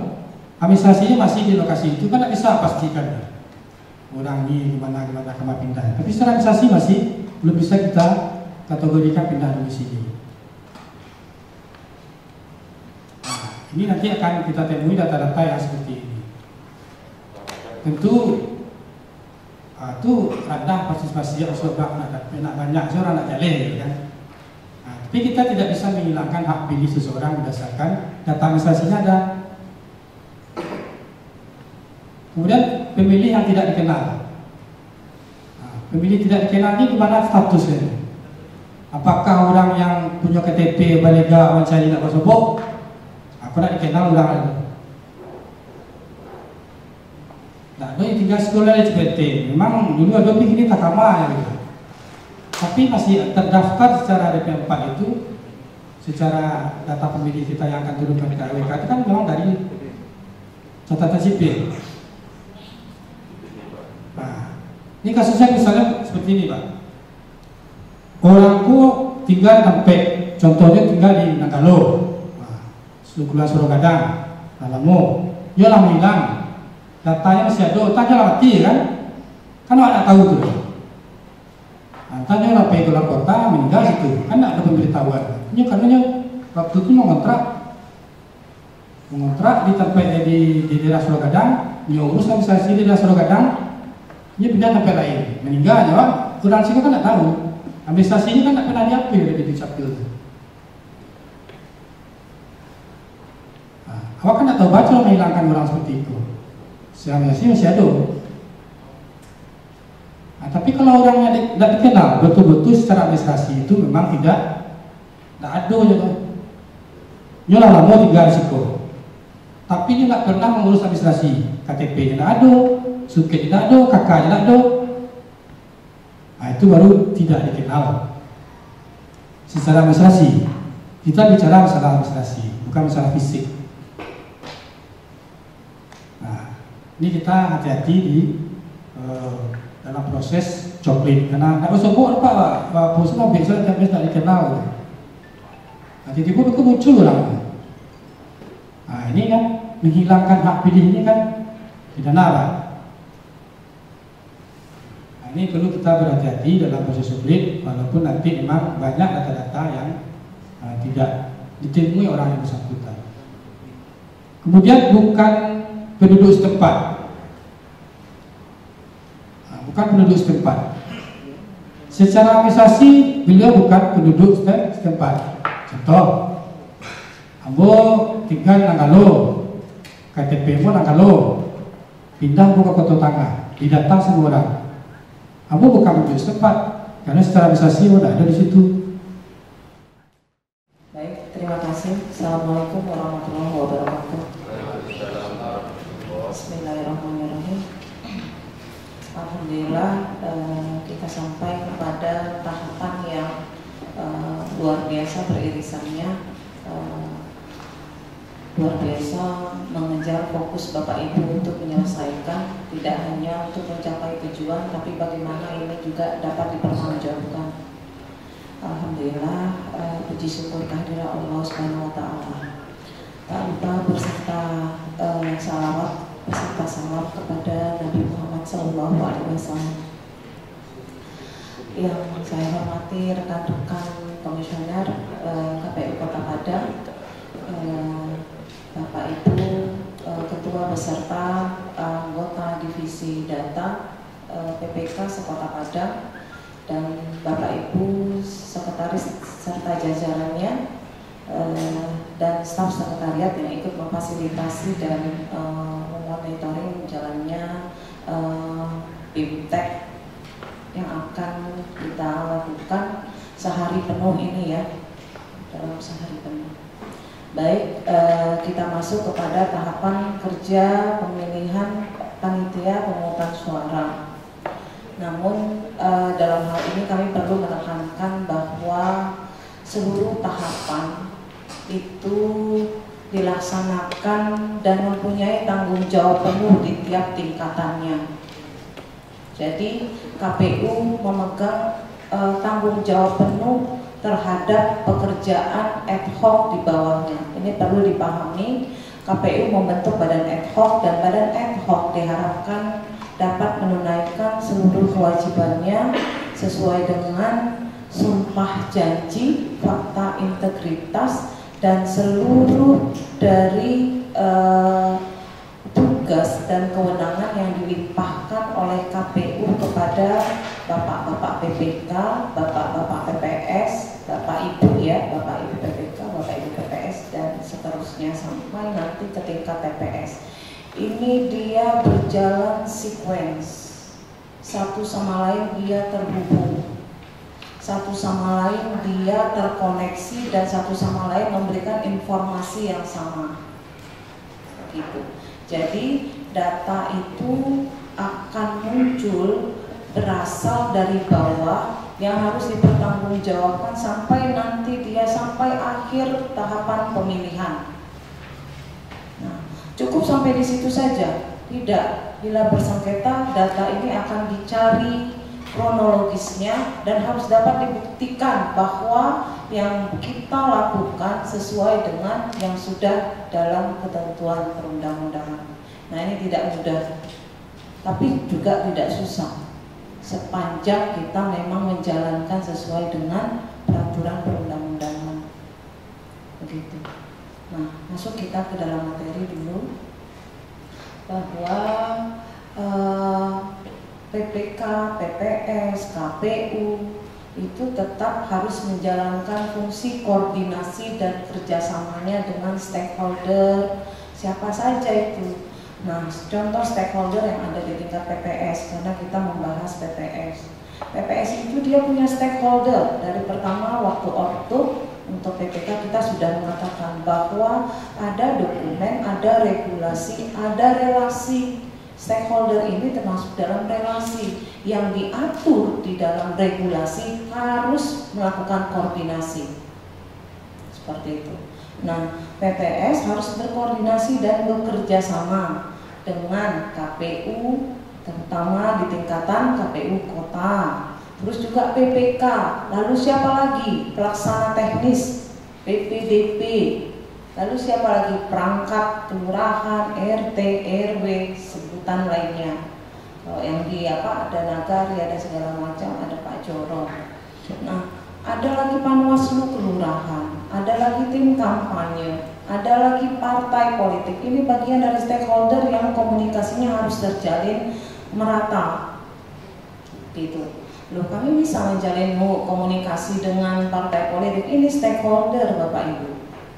administrasinya masih di lokasi itu kan tidak bisa pastikan orang ini kemana pindah. Tapi secara administrasi masih belum bisa kita kategorikan pindah domisili. Nah, ini nanti akan kita temui data-data yang seperti ini. Tentu itu rendah partisipasi sebab nak banyak seorang nak jalan kan. Tapi kita tidak bisa menghilangkan hak pilih seseorang berdasarkan data administrasinya ada. Kemudian pemilih yang tidak dikenal. Pemilih tidak dikenal ini gimana statusnya? Apakah orang yang punya KTP balega mencari nak bersobok? Apa nak dikenal orang itu? Nah, dia tinggal sekolah di CPT. Memang dulu ada begini takama gitu. Tapi masih terdaftar secara DP4 itu, secara data pemilih kita yang akan turun ke KWK itu kan memang dari catatan sipil. Nah, ini kasusnya misalnya seperti ini, Pak. Orangku tinggal sampai, contohnya tinggal di Nagalo, Sukulan Surogadang, Alamo, dia lah hilang, datanya masih ada, tanya lah mati kan? Kan ada tahu tuh. Tanya lah pergi keluar kota, meninggal situ, kan ada pemberitahuan. Ini karena waktu itu mengontrak di tempat di daerah Surogadang, dia urus administrasi di daerah Surogadang, dia pindah tempat lain, meninggal aja, kurang sih kan tak tahu. Administrasinya kan tak pernah diambil dari Dukcapil. Awak kan tak tahu baca menghilangkan orang seperti itu. Administrasi masih ada. Tapi kalau orangnya tidak dikenal betul-betul secara administrasi itu memang tidak ada juga. Nyolah lama tinggal risiko. Tapi dia tidak pernah mengurus administrasi. KTP tidak ada, suket tidak ada, kakaknya tidak ada. Itu baru tidak dikenal secara administrasi. Kita bicara masalah administrasi, bukan masalah fisik. Nah, ini kita hati-hati di dalam proses coklit, karena tidak bersobok Pak Pusat mobil saya tidak dikenal. Nanti tiba-tiba muncul orang. Nah ini kan menghilangkan hak pilih ini kan pidana lah. Nah, ini perlu kita berhati-hati dalam proses sulit, walaupun nanti memang banyak data-data yang tidak ditemui orang yang bersangkutan. Kemudian bukan penduduk setempat. Bukan penduduk setempat. Secara organisasi beliau bukan penduduk setempat. Contoh, ambo tinggal nang Galo, KTP mu nang Galo, pindah ke Kota Tangga, didatang semua orang. Ambo bukan penduduk setempat, karena secara organisasi udah ada di situ. Baik, terima kasih. Assalamualaikum warahmatullahi wabarakatuh. Bismillahirrahmanirrahim. Alhamdulillah kita sampai kepada tahapan yang luar biasa beririsannya, luar biasa mengejar fokus Bapak Ibu untuk menyelesaikan, tidak hanya untuk mencapai tujuan, tapi bagaimana ini juga dapat dipertanggungjawabkan. Alhamdulillah, puji syukur kehadirat Allah Subhanahu wa Ta'ala. Tak lupa berserta salawat beserta salam kepada Nabi Muhammad SAW. Yang saya hormati rekan-rekan komisioner KPU Kota Padang, Bapak Ibu Ketua beserta anggota Divisi Data PPK Sekota Padang, dan Bapak Ibu Sekretaris serta jajarannya, dan staf sekretariat yang ikut memfasilitasi dan monitoring jalannya BIMTEK yang akan kita lakukan sehari penuh ini ya, dalam sehari penuh. Baik, kita masuk kepada tahapan kerja pemilihan panitia pemungutan suara. Namun dalam hal ini kami perlu menekankan bahwa seluruh tahapan itu dilaksanakan dan mempunyai tanggung jawab penuh di tiap tingkatannya. Jadi KPU memegang tanggung jawab penuh terhadap pekerjaan ad hoc di bawahnya. Ini perlu dipahami, KPU membentuk badan ad hoc, dan badan ad hoc diharapkan dapat menunaikan seluruh kewajibannya sesuai dengan sumpah janji, fakta integritas, dan seluruh dari tugas dan kewenangan yang dilimpahkan oleh KPU kepada Bapak-Bapak PPK, Bapak-Bapak PPS, Bapak Ibu ya, Bapak Ibu PPK, Bapak Ibu PPS, dan seterusnya sampai nanti ke tingkat TPS. Ini dia berjalan sequence, satu sama lain dia terhubung, satu sama lain dia terkoneksi, dan satu sama lain memberikan informasi yang sama. Gitu. Jadi data itu akan muncul berasal dari bawah yang harus dipertanggungjawabkan sampai nanti dia sampai akhir tahapan pemilihan. Nah, cukup sampai di situ saja? Tidak. Bila bersengketa, data ini akan dicari kronologisnya dan harus dapat dibuktikan bahwa yang kita lakukan sesuai dengan yang sudah dalam ketentuan perundang-undangan. Nah, ini tidak mudah, tapi juga tidak susah sepanjang kita memang menjalankan sesuai dengan peraturan perundang-undangan. Begitu. Nah, masuk kita ke dalam materi dulu, bahwa PPK, PPS, KPU itu tetap harus menjalankan fungsi koordinasi dan kerjasamanya dengan stakeholder. Siapa saja itu? Nah, contoh stakeholder yang ada di tingkat PPS, karena kita membahas PPS. PPS itu dia punya stakeholder. Dari pertama waktu ortu untuk PPK kita sudah mengatakan bahwa ada dokumen, ada regulasi, ada relasi. Stakeholder ini termasuk dalam relasi yang diatur di dalam regulasi harus melakukan koordinasi. Seperti itu. Nah, PPS harus berkoordinasi dan bekerja sama dengan KPU, terutama di tingkatan KPU kota. Terus juga PPK, lalu siapa lagi? Pelaksana teknis, PPDP, Lalu siapa lagi? Perangkat kelurahan, RT, RW, sebutan lainnya. Kalau yang di ada nagari, ada segala macam, ada Pak Joro. Nah, ada lagi panwaslu kelurahan, ada lagi tim kampanye, ada lagi partai politik. Ini bagian dari stakeholder yang komunikasinya harus terjalin merata. Gitu. Loh, kami bisa menjalin komunikasi dengan partai politik. Ini stakeholder, Bapak Ibu.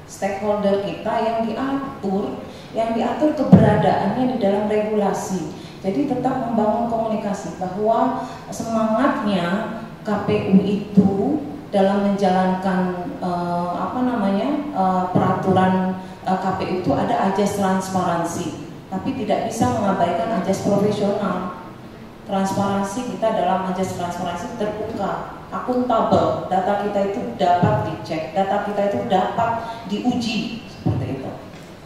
Stakeholder kita yang diatur keberadaannya di dalam regulasi. Jadi tetap membangun komunikasi bahwa semangatnya KPU itu dalam menjalankan peraturan KPU itu ada ajas transparansi, tapi tidak bisa mengabaikan ajas profesional. Transparansi kita dalam ajas transparansi terbuka, akuntabel, data kita itu dapat dicek, data kita itu dapat diuji, seperti itu.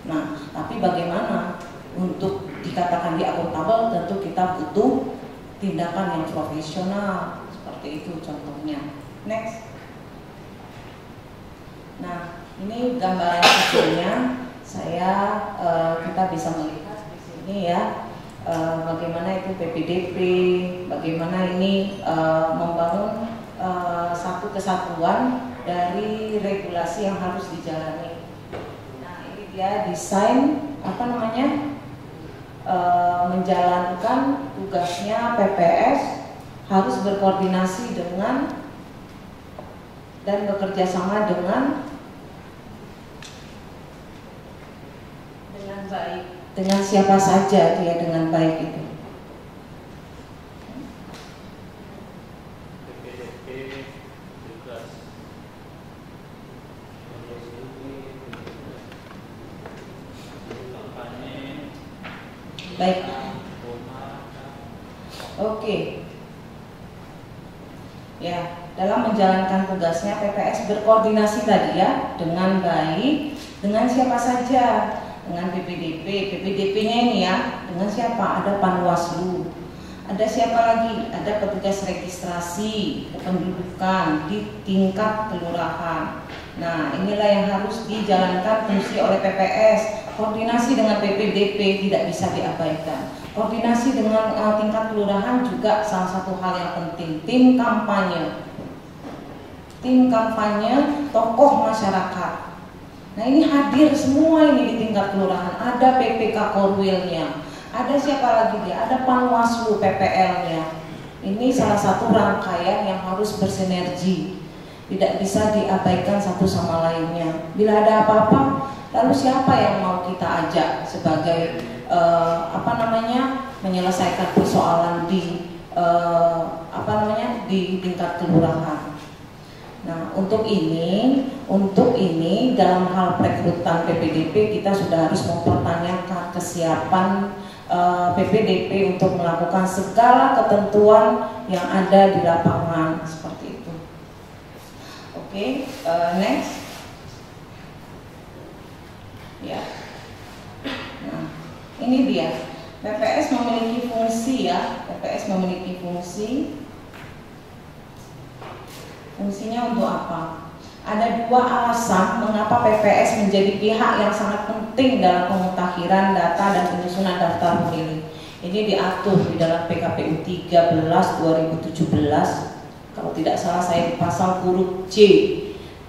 Nah, tapi bagaimana untuk dikatakan di akuntabel, tentu kita butuh tindakan yang profesional, seperti itu contohnya. Next. Nah, ini gambaran kecilnya. Kita bisa melihat di sini ya. Bagaimana itu PPDP, bagaimana ini membangun satu kesatuan dari regulasi yang harus dijalani. Nah, ini dia desain menjalankan tugasnya PPS harus berkoordinasi dengan dan bekerja sama dengan baik. Dengan siapa saja dia dengan baik itu. Baik. Oke. Ya, dalam menjalankan tugasnya PPS berkoordinasi tadi ya dengan baik dengan siapa saja. Dengan PPDP-nya ini ya, dengan siapa? Ada Panwaslu, ada siapa lagi? Ada petugas registrasi kependudukan di tingkat kelurahan. Nah, inilah yang harus dijalankan fungsi oleh PPS. Koordinasi dengan PPDP tidak bisa diabaikan. Koordinasi dengan tingkat kelurahan juga salah satu hal yang penting. Tim kampanye, tokoh masyarakat. Nah, ini hadir semua ini di tingkat kelurahan. Ada PPK Korwilnya, ada siapa lagi dia? Ada Panwaslu PPL-nya. Ini salah satu rangkaian yang harus bersinergi, tidak bisa diabaikan satu sama lainnya. Bila ada apa-apa, lalu siapa yang mau kita ajak sebagai menyelesaikan persoalan di tingkat kelurahan. Nah, untuk ini dalam hal perekrutan PPDP kita sudah harus mempertanyakan kesiapan PPDP untuk melakukan segala ketentuan yang ada di lapangan seperti itu. Oke, next. Ya. Nah, ini dia. PPS memiliki fungsi ya. PPS memiliki fungsi. Fungsinya untuk apa? Ada dua alasan mengapa PPS menjadi pihak yang sangat penting dalam pemutakhiran data dan penyusunan daftar pemilih. Ini diatur di dalam PKPU 13 2017. Kalau tidak salah saya di pasal huruf C,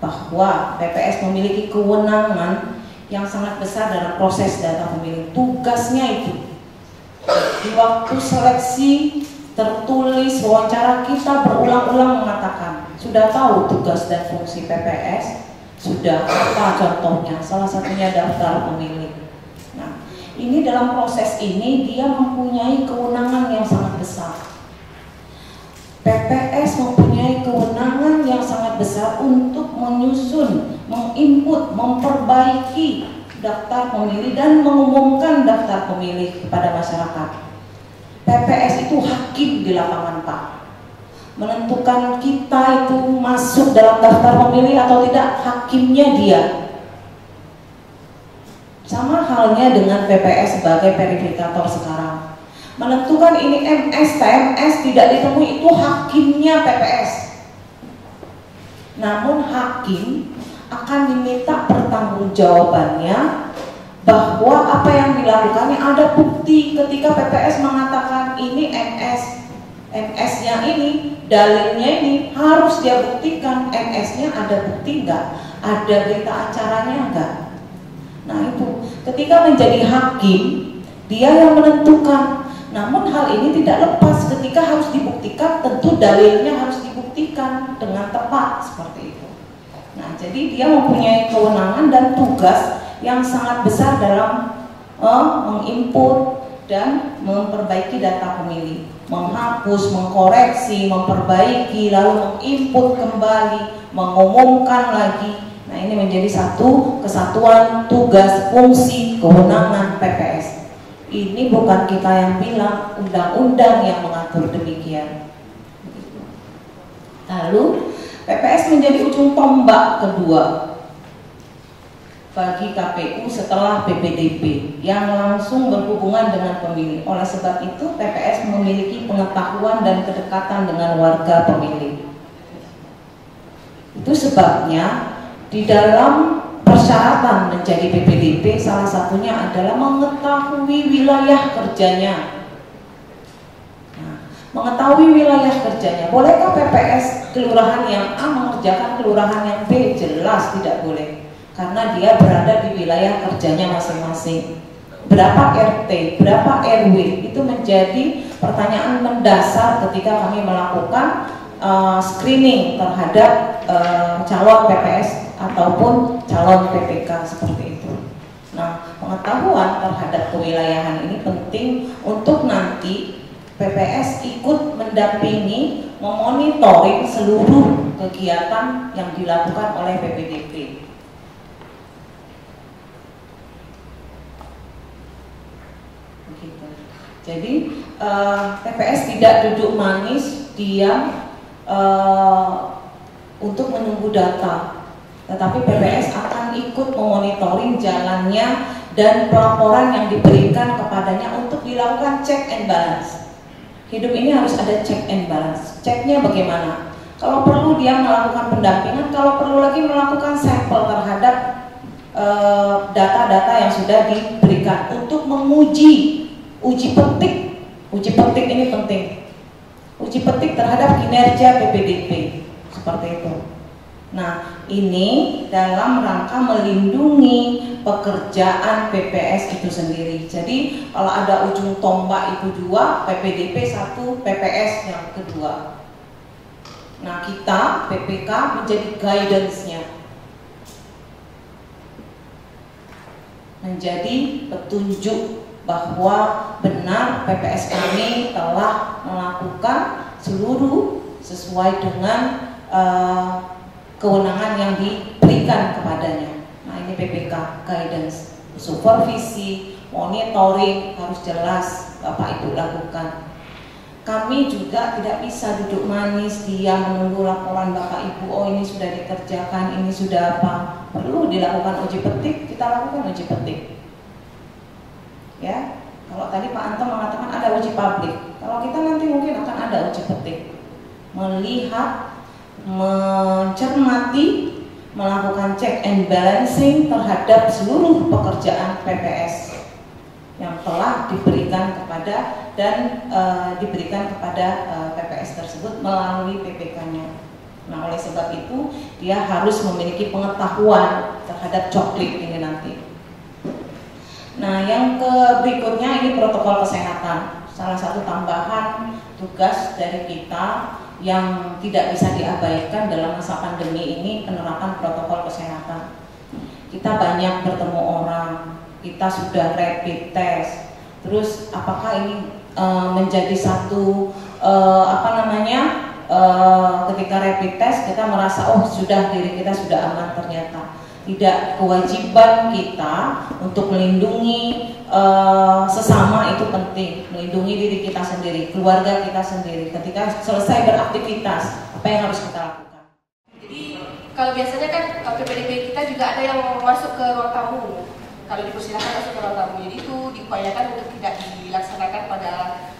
bahwa PPS memiliki kewenangan yang sangat besar dalam proses data pemilih. Tugasnya itu di waktu seleksi tertulis wawancara kita berulang-ulang mengatakan sudah tahu tugas dan fungsi PPS, sudah apa contohnya, salah satunya daftar pemilih. Nah, ini dalam proses ini dia mempunyai kewenangan yang sangat besar. PPS mempunyai kewenangan yang sangat besar untuk menyusun, menginput, memperbaiki daftar pemilih dan mengumumkan daftar pemilih kepada masyarakat. PPS itu hakim di lapangan, Pak. Menentukan kita itu masuk dalam daftar pemilih atau tidak, hakimnya dia. Sama halnya dengan PPS sebagai verifikator sekarang. Menentukan ini MS, TMS tidak ditemui, itu hakimnya PPS. Namun hakim akan diminta pertanggungjawabannya bahwa apa yang dilakukannya ada bukti. Ketika PPS mengatakan ini MS-nya ini, dalilnya ini, harus dia buktikan MS-nya ada bukti enggak, ada berita acaranya enggak. Nah itu, ketika menjadi hakim, dia yang menentukan. Namun hal ini tidak lepas ketika harus dibuktikan, tentu dalilnya harus dibuktikan dengan tepat seperti itu. Nah, jadi dia mempunyai kewenangan dan tugas yang sangat besar dalam menginput dan memperbaiki data pemilih, menghapus, mengkoreksi, memperbaiki, lalu menginput kembali, mengumumkan lagi. Nah, ini menjadi satu kesatuan tugas, fungsi, kewenangan PPS. Ini bukan kita yang bilang, undang-undang yang mengatur demikian. Lalu PPS menjadi ujung tombak kedua bagi KPU setelah PPDB yang langsung berhubungan dengan pemilih. Oleh sebab itu PPS memiliki pengetahuan dan kedekatan dengan warga pemilih. Itu sebabnya di dalam persyaratan menjadi PPDB salah satunya adalah mengetahui wilayah kerjanya. Nah, mengetahui wilayah kerjanya. Bolehkah PPS kelurahan yang A mengerjakan kelurahan yang B? Jelas tidak boleh, karena dia berada di wilayah kerjanya masing-masing. Berapa RT, berapa RW, itu menjadi pertanyaan mendasar ketika kami melakukan screening terhadap calon PPS ataupun calon PPK seperti itu. Nah, pengetahuan terhadap kewilayahan ini penting untuk nanti PPS ikut mendampingi, memonitoring seluruh kegiatan yang dilakukan oleh PPDB. Begitu. Jadi PPS tidak duduk manis, diam untuk menunggu data. Tetapi PPS akan ikut memonitoring jalannya dan pelaporan yang diberikan kepadanya untuk dilakukan check and balance. Hidup ini harus ada check and balance. Ceknya bagaimana? Kalau perlu dia melakukan pendampingan, kalau perlu lagi melakukan sampel terhadap data-data yang sudah diberikan untuk menguji, uji petik. Uji petik ini penting. Uji petik terhadap kinerja PPDB seperti itu. Nah, ini dalam rangka melindungi pekerjaan PPS itu sendiri. Jadi kalau ada ujung tombak itu dua, PPDB satu, PPS yang kedua. Nah, kita PPK menjadi guidance-nya, menjadi petunjuk bahwa benar PPS kami telah melakukan seluruh sesuai dengan kewenangan yang diberikan kepadanya. Nah, ini PPK guidance, supervisi, monitoring harus jelas Bapak Ibu lakukan. Kami juga tidak bisa duduk manis dia menunggu laporan Bapak Ibu, oh ini sudah dikerjakan, ini sudah apa. Perlu dilakukan uji petik, kita lakukan uji petik. Ya, kalau tadi Pak Anto mengatakan ada uji publik, kalau kita nanti mungkin akan ada uji petik, melihat, mencermati, melakukan check and balancing terhadap seluruh pekerjaan PPS yang telah diberikan kepada dan diberikan kepada PPS tersebut melalui PPK-nya. Nah, oleh sebab itu dia harus memiliki pengetahuan terhadap coklit ini nanti. Nah, yang berikutnya ini protokol kesehatan. Salah satu tambahan tugas dari kita yang tidak bisa diabaikan dalam masa pandemi ini, penerapan protokol kesehatan. Kita banyak bertemu orang, kita sudah rapid test. Terus apakah ini menjadi satu ketika rapid test kita merasa oh sudah diri kita sudah aman, ternyata tidak. Kewajiban kita untuk melindungi sesama itu penting, melindungi diri kita sendiri, keluarga kita sendiri. Ketika selesai beraktivitas, apa yang harus kita lakukan? Jadi kalau biasanya kan PPDB kita juga ada yang masuk ke ruang tamu. Kalau dipersilakan masuk ke ruang tamu, jadi itu diupayakan untuk tidak dilaksanakan pada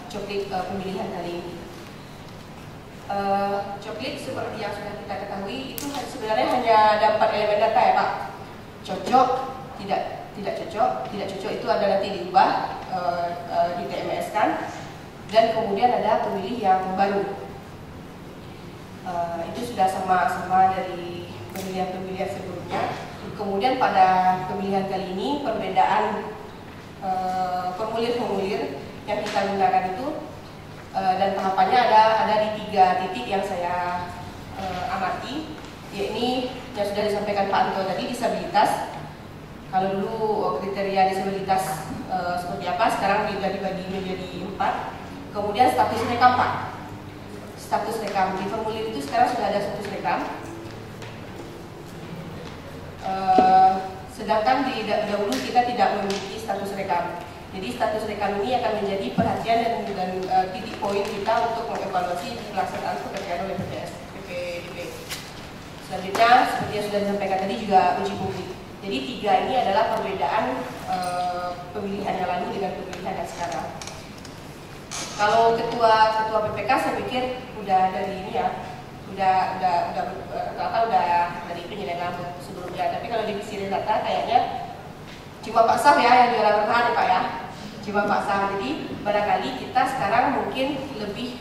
coklit pemilihan kali ini. coklit seperti yang sudah kita ketahui itu sebenarnya hanya ada 4 elemen data ya Pak. Cocok, tidak cocok itu ada nanti diubah, di TMS kan, dan kemudian ada pemilih yang baru. Itu sudah sama dari pemilihan sebelumnya. Kemudian pada pemilihan kali ini perbedaan formulir-formulir yang kita gunakan itu dan tahapannya ada di 3 titik yang saya amati, yakni yang sudah disampaikan Pak Anto tadi, disabilitas. Kalau dulu kriteria disabilitas seperti apa, sekarang sudah dibagi menjadi 4. Kemudian status rekam Pak. Status rekam di formulir itu sekarang sudah ada status rekam. Sedangkan dahulu kita tidak memiliki status rekam. Jadi status rekam ini akan menjadi perhatian dan titik poin kita untuk mengevaluasi pelaksanaan pekerjaan oleh PPDP. Selanjutnya, seperti yang sudah disampaikan tadi juga uji publik. Jadi 3 ini adalah perbedaan pemilihan yang lalu dengan pemilihan yang sekarang. Kalau ketua PPK saya pikir udah dari ini ya, udah dari penyelenggaraan sebelumnya. Tapi kalau divisi data kayaknya cuma Pak Sam ya yang juara bertahan ya Pak ya, cuma Pak Sam. Jadi barangkali kita sekarang mungkin lebih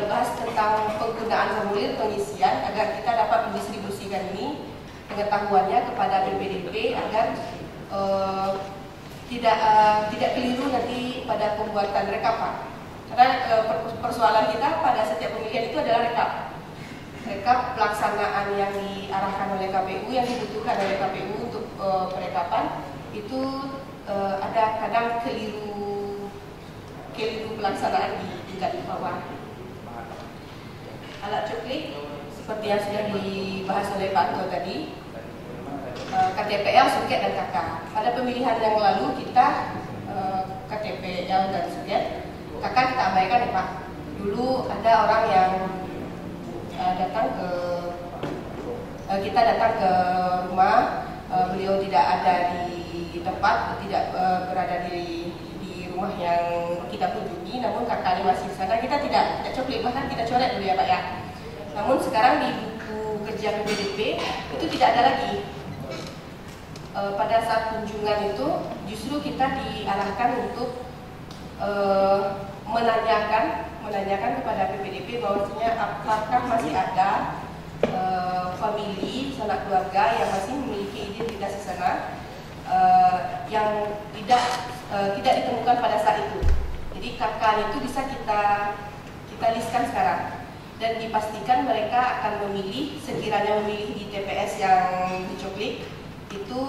bahas tentang penggunaan formulir pengisian agar kita dapat mendistribusikan ini pengetahuannya kepada PPDP agar tidak keliru nanti pada pembuatan rekap Pak. Karena persoalan kita pada setiap pemilihan itu adalah rekap pelaksanaan yang diarahkan oleh KPU, yang dibutuhkan oleh KPU untuk perekapan itu ada kadang keliru pelaksanaan di tingkat bawah. Alat coklit seperti yang sudah dibahas oleh Pak Anto tadi, KTPL, suket dan KK. Pada pemilihan yang lalu kita KTPL dan suket, KK kita abaikan ya Pak. Dulu ada orang yang kita datang ke rumah, beliau tidak ada di tempat, tidak berada di rumah yang kita kunjungi, namun kakaknya masih di sana. Kita tidak coklit, bahkan kita coret dulu ya Pak ya. Namun sekarang di buku kerja PPDP itu tidak ada lagi. Pada saat kunjungan itu justru kita diarahkan untuk menanyakan kepada PPDP bahwasanya apakah masih ada famili, sanak keluarga yang masih memiliki identitas di sana yang tidak ditemukan pada saat itu. Jadi kakak itu bisa kita listkan sekarang dan dipastikan mereka akan memilih, sekiranya memilih di TPS yang dicoklik itu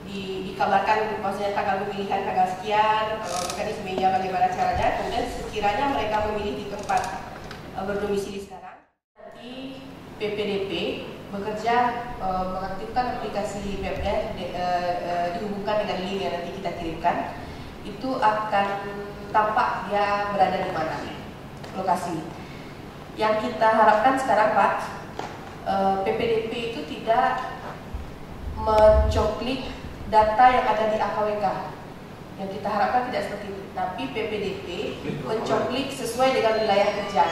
dikabarkan maksudnya tanggal pemilihan tanggal sekian, mekanismenya bagaimana caranya. Kemudian sekiranya mereka memilih di tempat berdomisili sekarang, nanti PPDP bekerja mengaktifkan aplikasi webnya dihubungkan dengan link yang nanti kita kirimkan, itu akan tampak dia berada di mana lokasi. Yang kita harapkan sekarang Pak, PPDP itu tidak mencoklik data yang ada di AKWK. Yang kita harapkan tidak seperti itu, tapi PPDP mencoklik sesuai dengan wilayah kerja.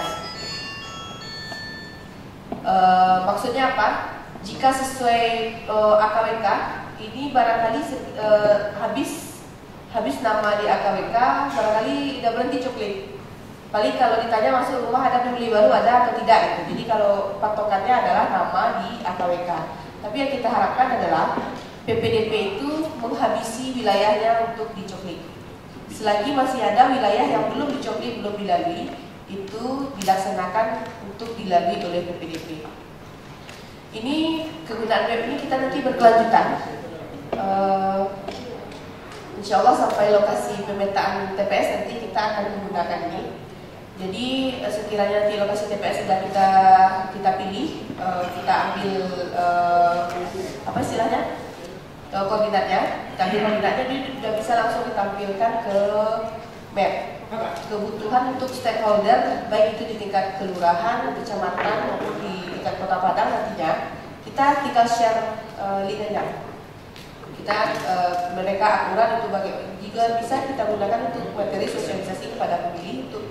Maksudnya apa? Jika sesuai AKWK, ini barangkali habis nama di AKWK, barangkali tidak berhenti coklit. Paling kalau ditanya masuk rumah ada pembeli baru ada atau tidak itu. Jadi kalau patokannya adalah nama di AKWK. Tapi yang kita harapkan adalah PPDP itu menghabisi wilayahnya untuk dicoklit. Selagi masih ada wilayah yang belum dicoklit, belum dilalui, itu dilaksanakan untuk dilalui oleh PPDP. Ini kegunaan web ini kita nanti berkelanjutan. Insya Allah sampai lokasi pemetaan TPS nanti kita akan menggunakan ini. Jadi sekiranya nanti lokasi TPS sudah kita pilih, kita ambil apa istilahnya koordinatnya, dia sudah bisa langsung ditampilkan ke map. Kebutuhan untuk stakeholder baik itu di tingkat kelurahan, kecamatan maupun di tingkat Kota Padang nantinya kita share linknya. Mereka akurat itu juga bisa kita gunakan untuk materi sosialisasi kepada pemilih untuk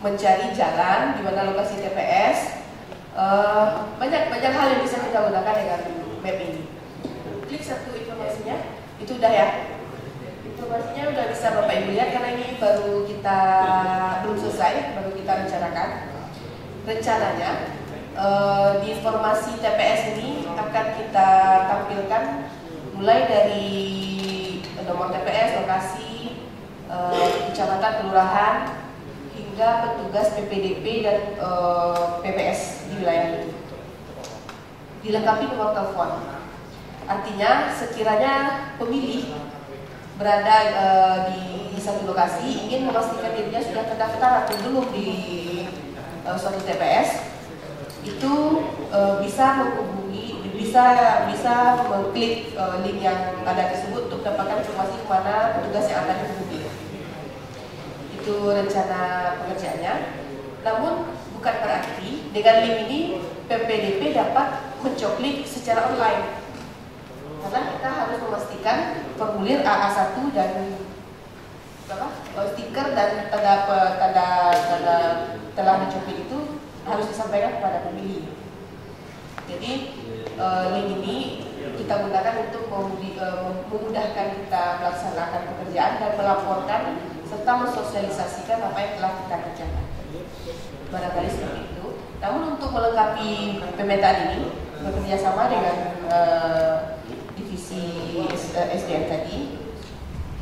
mencari jalan di mana lokasi TPS. Banyak hal yang bisa kita gunakan dengan map ini. Klik satu informasinya, itu udah ya. Informasinya udah bisa Bapak Ibu lihat karena ini baru kita belum selesai, baru kita rencanakan. Rencananya di informasi TPS ini akan kita tampilkan mulai dari nomor TPS, lokasi, kecamatan, kelurahan, hingga petugas PPDP dan PPS di wilayah itu. Dilengkapi nomor telepon. Artinya sekiranya pemilih berada di satu lokasi ingin memastikan dirinya sudah terdaftar atau belum di suatu TPS, itu bisa menghubungi, bisa mengklik link yang ada tersebut untuk dapatkan informasi kemana petugas yang akan dihubungi. Itu rencana pengerjaannya. Namun bukan berarti dengan link ini PPDP dapat mencoklik secara online, karena kita harus memastikan formulir AA1 dan stiker dan tanda telah dicoplik itu harus disampaikan kepada pemilih. Jadi link ini kita gunakan untuk memudahkan kita melaksanakan pekerjaan dan melaporkan serta mensosialisasikan apa yang telah kita kerjakan. Barangkali seperti itu. Namun untuk melengkapi pemetaan ini bekerja sama dengan divisi SDM tadi,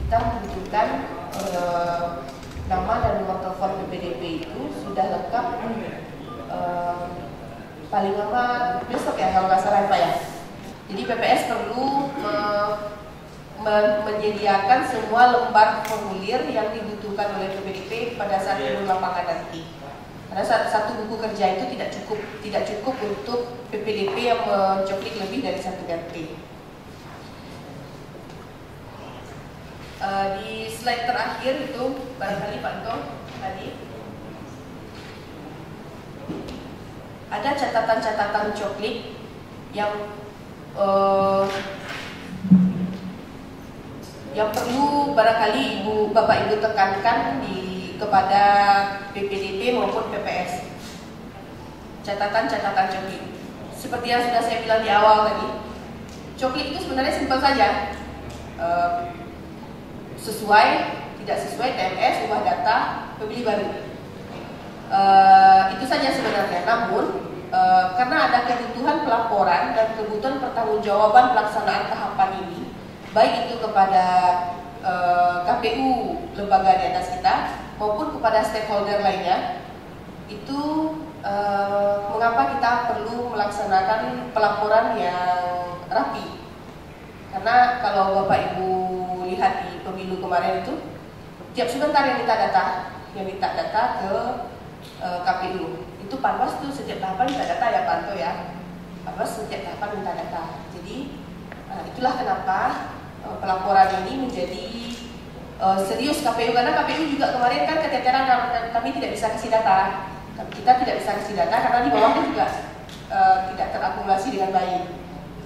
kita membutuhkan nama dan nomor telepon PPDP itu sudah lengkap paling lama besok ya kalau nggak salah Pak ya. Jadi PPS perlu menyediakan semua lembar formulir yang dibutuhkan oleh PPDP pada saat turun lapangan nanti. Karena satu buku kerja itu tidak cukup untuk PPDP yang mencoklik lebih dari satu RT. Di slide terakhir itu barangkali Pak Anto tadi ada catatan-catatan coklik yang perlu barangkali Bapak Ibu tekankan kepada PPDP maupun PPS. Catatan-catatan coklik. Seperti yang sudah saya bilang di awal tadi, coklik itu sebenarnya simpel saja. Sesuai, tidak sesuai TMS, ubah data, pemilih baru. Itu saja sebenarnya. Namun karena ada kebutuhan pelaporan dan kebutuhan pertanggungjawaban pelaksanaan tahapan ini, baik itu kepada KPU lembaga di atas kita maupun kepada stakeholder lainnya, itu mengapa kita perlu melaksanakan pelaporan yang rapi. Karena kalau Bapak Ibu lihat di pemilu kemarin itu, tiap sebentar yang minta data ke KPU. Itu Panwas tuh setiap tahapan minta data ya Pak Anto ya. Panwas setiap tahapan minta data. Jadi itulah kenapa pelaporan ini menjadi serius KPU, karena KPU juga kemarin kan keteteran kami tidak bisa kasih data. Kita tidak bisa kasih data karena di bawahnya juga tidak terakumulasi dengan baik.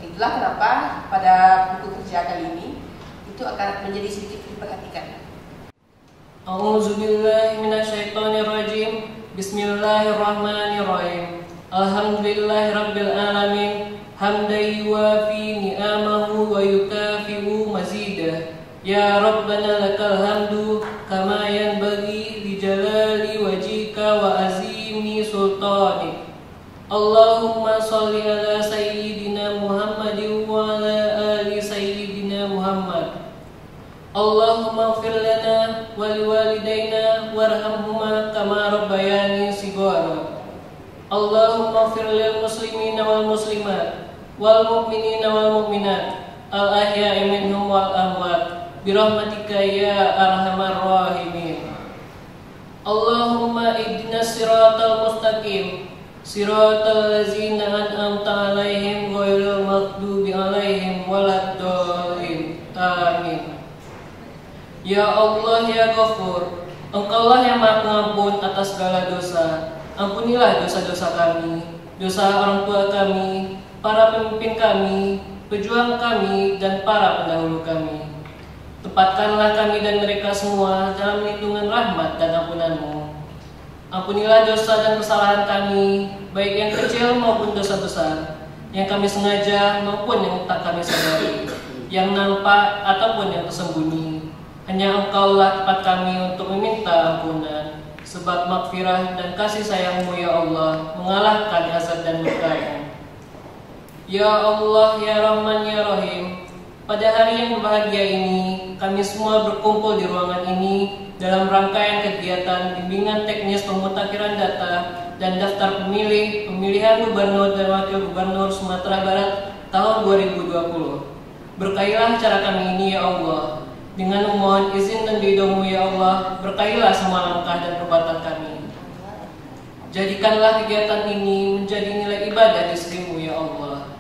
Itulah kenapa pada buku kerja kali ini itu akan menjadi sedikit diperhatikan. A'udzubillahi minasyaitonirrajim. Bismillahirrahmanirrahim. Alhamdulillahirabbil alamin. Hamdan yuwafi ni'amahu wa yukafi'u mazidah. Ya Rabbana lakal hamdu kama yanbaghi li jalali wajhika wa azimi sultanik. Allahumma shalli ala sayyidina Muhammadin wa ala ali sayyidina Muhammad. Allahumma ighfir lana wa liwalidayna warhamhuma kama rabbayani shighara. Allahumma ighfir lil muslimina wal muslimat wal mu'minina wal mu'minat al ahya'i minhum wal amwat birahmatika ya arhamar rahimin. Allahumma ihdinas siratal mustaqim siratal ladzina an'amta 'alaihim ghairil maghdubi 'alaihim waladdallin. Amin. Ya Allah ya Ghafur, Engkaulah yang Maha Pengampun atas segala dosa. Ampunilah dosa-dosa kami, dosa orang tua kami, para pemimpin kami, pejuang kami, dan para pendahulu kami. Tempatkanlah kami dan mereka semua dalam lindungan rahmat dan ampunan-Mu. Ampunilah dosa dan kesalahan kami, baik yang kecil maupun dosa besar, yang kami sengaja maupun yang tak kami sadari, yang nampak ataupun yang tersembunyi. Hanya Engkaulah tempat kami untuk meminta ampunan, sebab makfirah dan kasih sayang-Mu ya Allah mengalahkan hasad dan murka-Mu. Ya Allah, ya Rahman, ya Rahim, pada hari yang berbahagia ini, kami semua berkumpul di ruangan ini dalam rangkaian kegiatan bimbingan teknis pemutakhiran data dan daftar pemilih pemilihan gubernur dan wakil gubernur Sumatera Barat tahun 2020. Berkahilah acara kami ini ya Allah. Dengan memohon izin dan ridho-Mu ya Allah, berkahilah semua langkah dan perbuatan kami. Jadikanlah kegiatan ini menjadi nilai ibadah di sisi-Mu ya Allah.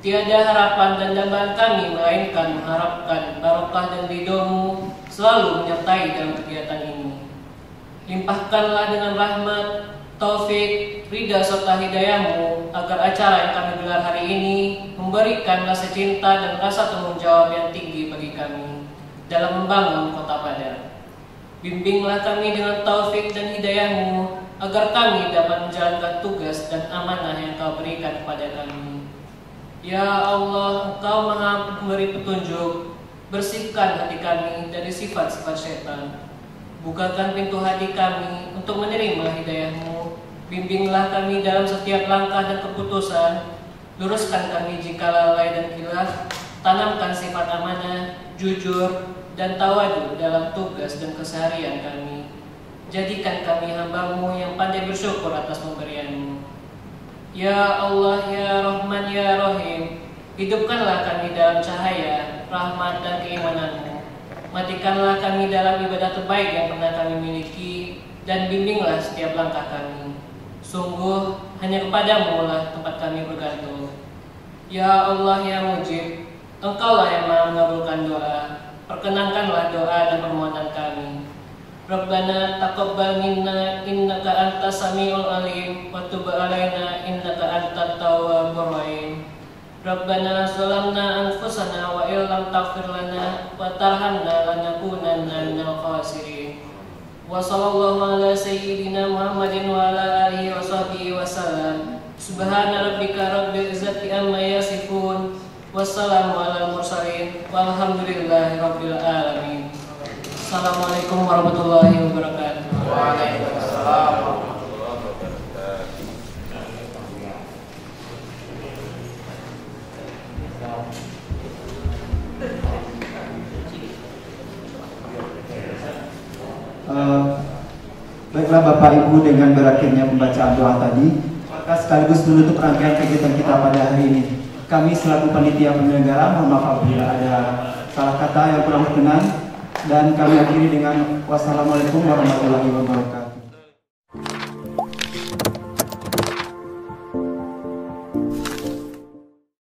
Tiada harapan dan dambaan kami melainkan mengharapkan barokah dan ridho-Mu selalu menyertai dalam kegiatan ini. Limpahkanlah dengan rahmat, taufik, ridha serta hidayah-Mu agar acara yang kami gelar hari ini memberikan rasa cinta dan rasa tanggung jawab yang tinggi bagi kami dalam membangun Kota Padang. Bimbinglah kami dengan taufik dan hidayah-Mu agar kami dapat menjalankan tugas dan amanah yang Kau berikan kepada kami. Ya Allah, Engkau Maha Pemberi petunjuk, bersihkan hati kami dari sifat-sifat syaitan. Bukakan pintu hati kami untuk menerima hidayah-Mu. Bimbinglah kami dalam setiap langkah dan keputusan. Luruskan kami jika lalai dan khilaf. Tanamkan sifat amanah, jujur, dan tawadu dalam tugas dan keseharian kami. Jadikan kami hamba-Mu yang pandai bersyukur atas pemberian-Mu. Ya Allah, ya Rahman, ya Rahim, hidupkanlah kami dalam cahaya, rahmat dan keimanan-Mu. Matikanlah kami dalam ibadah terbaik yang pernah kami miliki, dan bimbinglah setiap langkah kami. Sungguh, hanya kepada-Mu lah tempat kami bergantung. Ya Allah, ya Mujib, Engkaulah yang Maha mengabulkan doa. Perkenankanlah doa dan permohonan kami. Rabbana taqabbal minna innaka antas samiul alim wa tub alaina innaka antat tawwabur rahim. Rabbana zalamna anfusana wa illam taghfir lana wa tarhamna lanakunanna minal khasirin. Wa sallallahu ala sayyidina Muhammadin wa ala alihi wa sahbihi wa sallam. Subhana rabbika rabbil izzati amma yasifun. Wassalamu ala mursalin walhamdulillahi rabbil alamin. Assalamualaikum warahmatullahi wabarakatuh. Waalaikumsalam warahmatullahi wabarakatuh. Baiklah Bapak Ibu, dengan berakhirnya pembacaan doa tadi, maka sekaligus menutup rangkaian kegiatan kita pada hari ini. Kami selaku panitia penyelenggara mohon maaf apabila ada salah kata yang kurang berkenan. Dan kami akhiri dengan wassalamualaikum warahmatullahi wabarakatuh.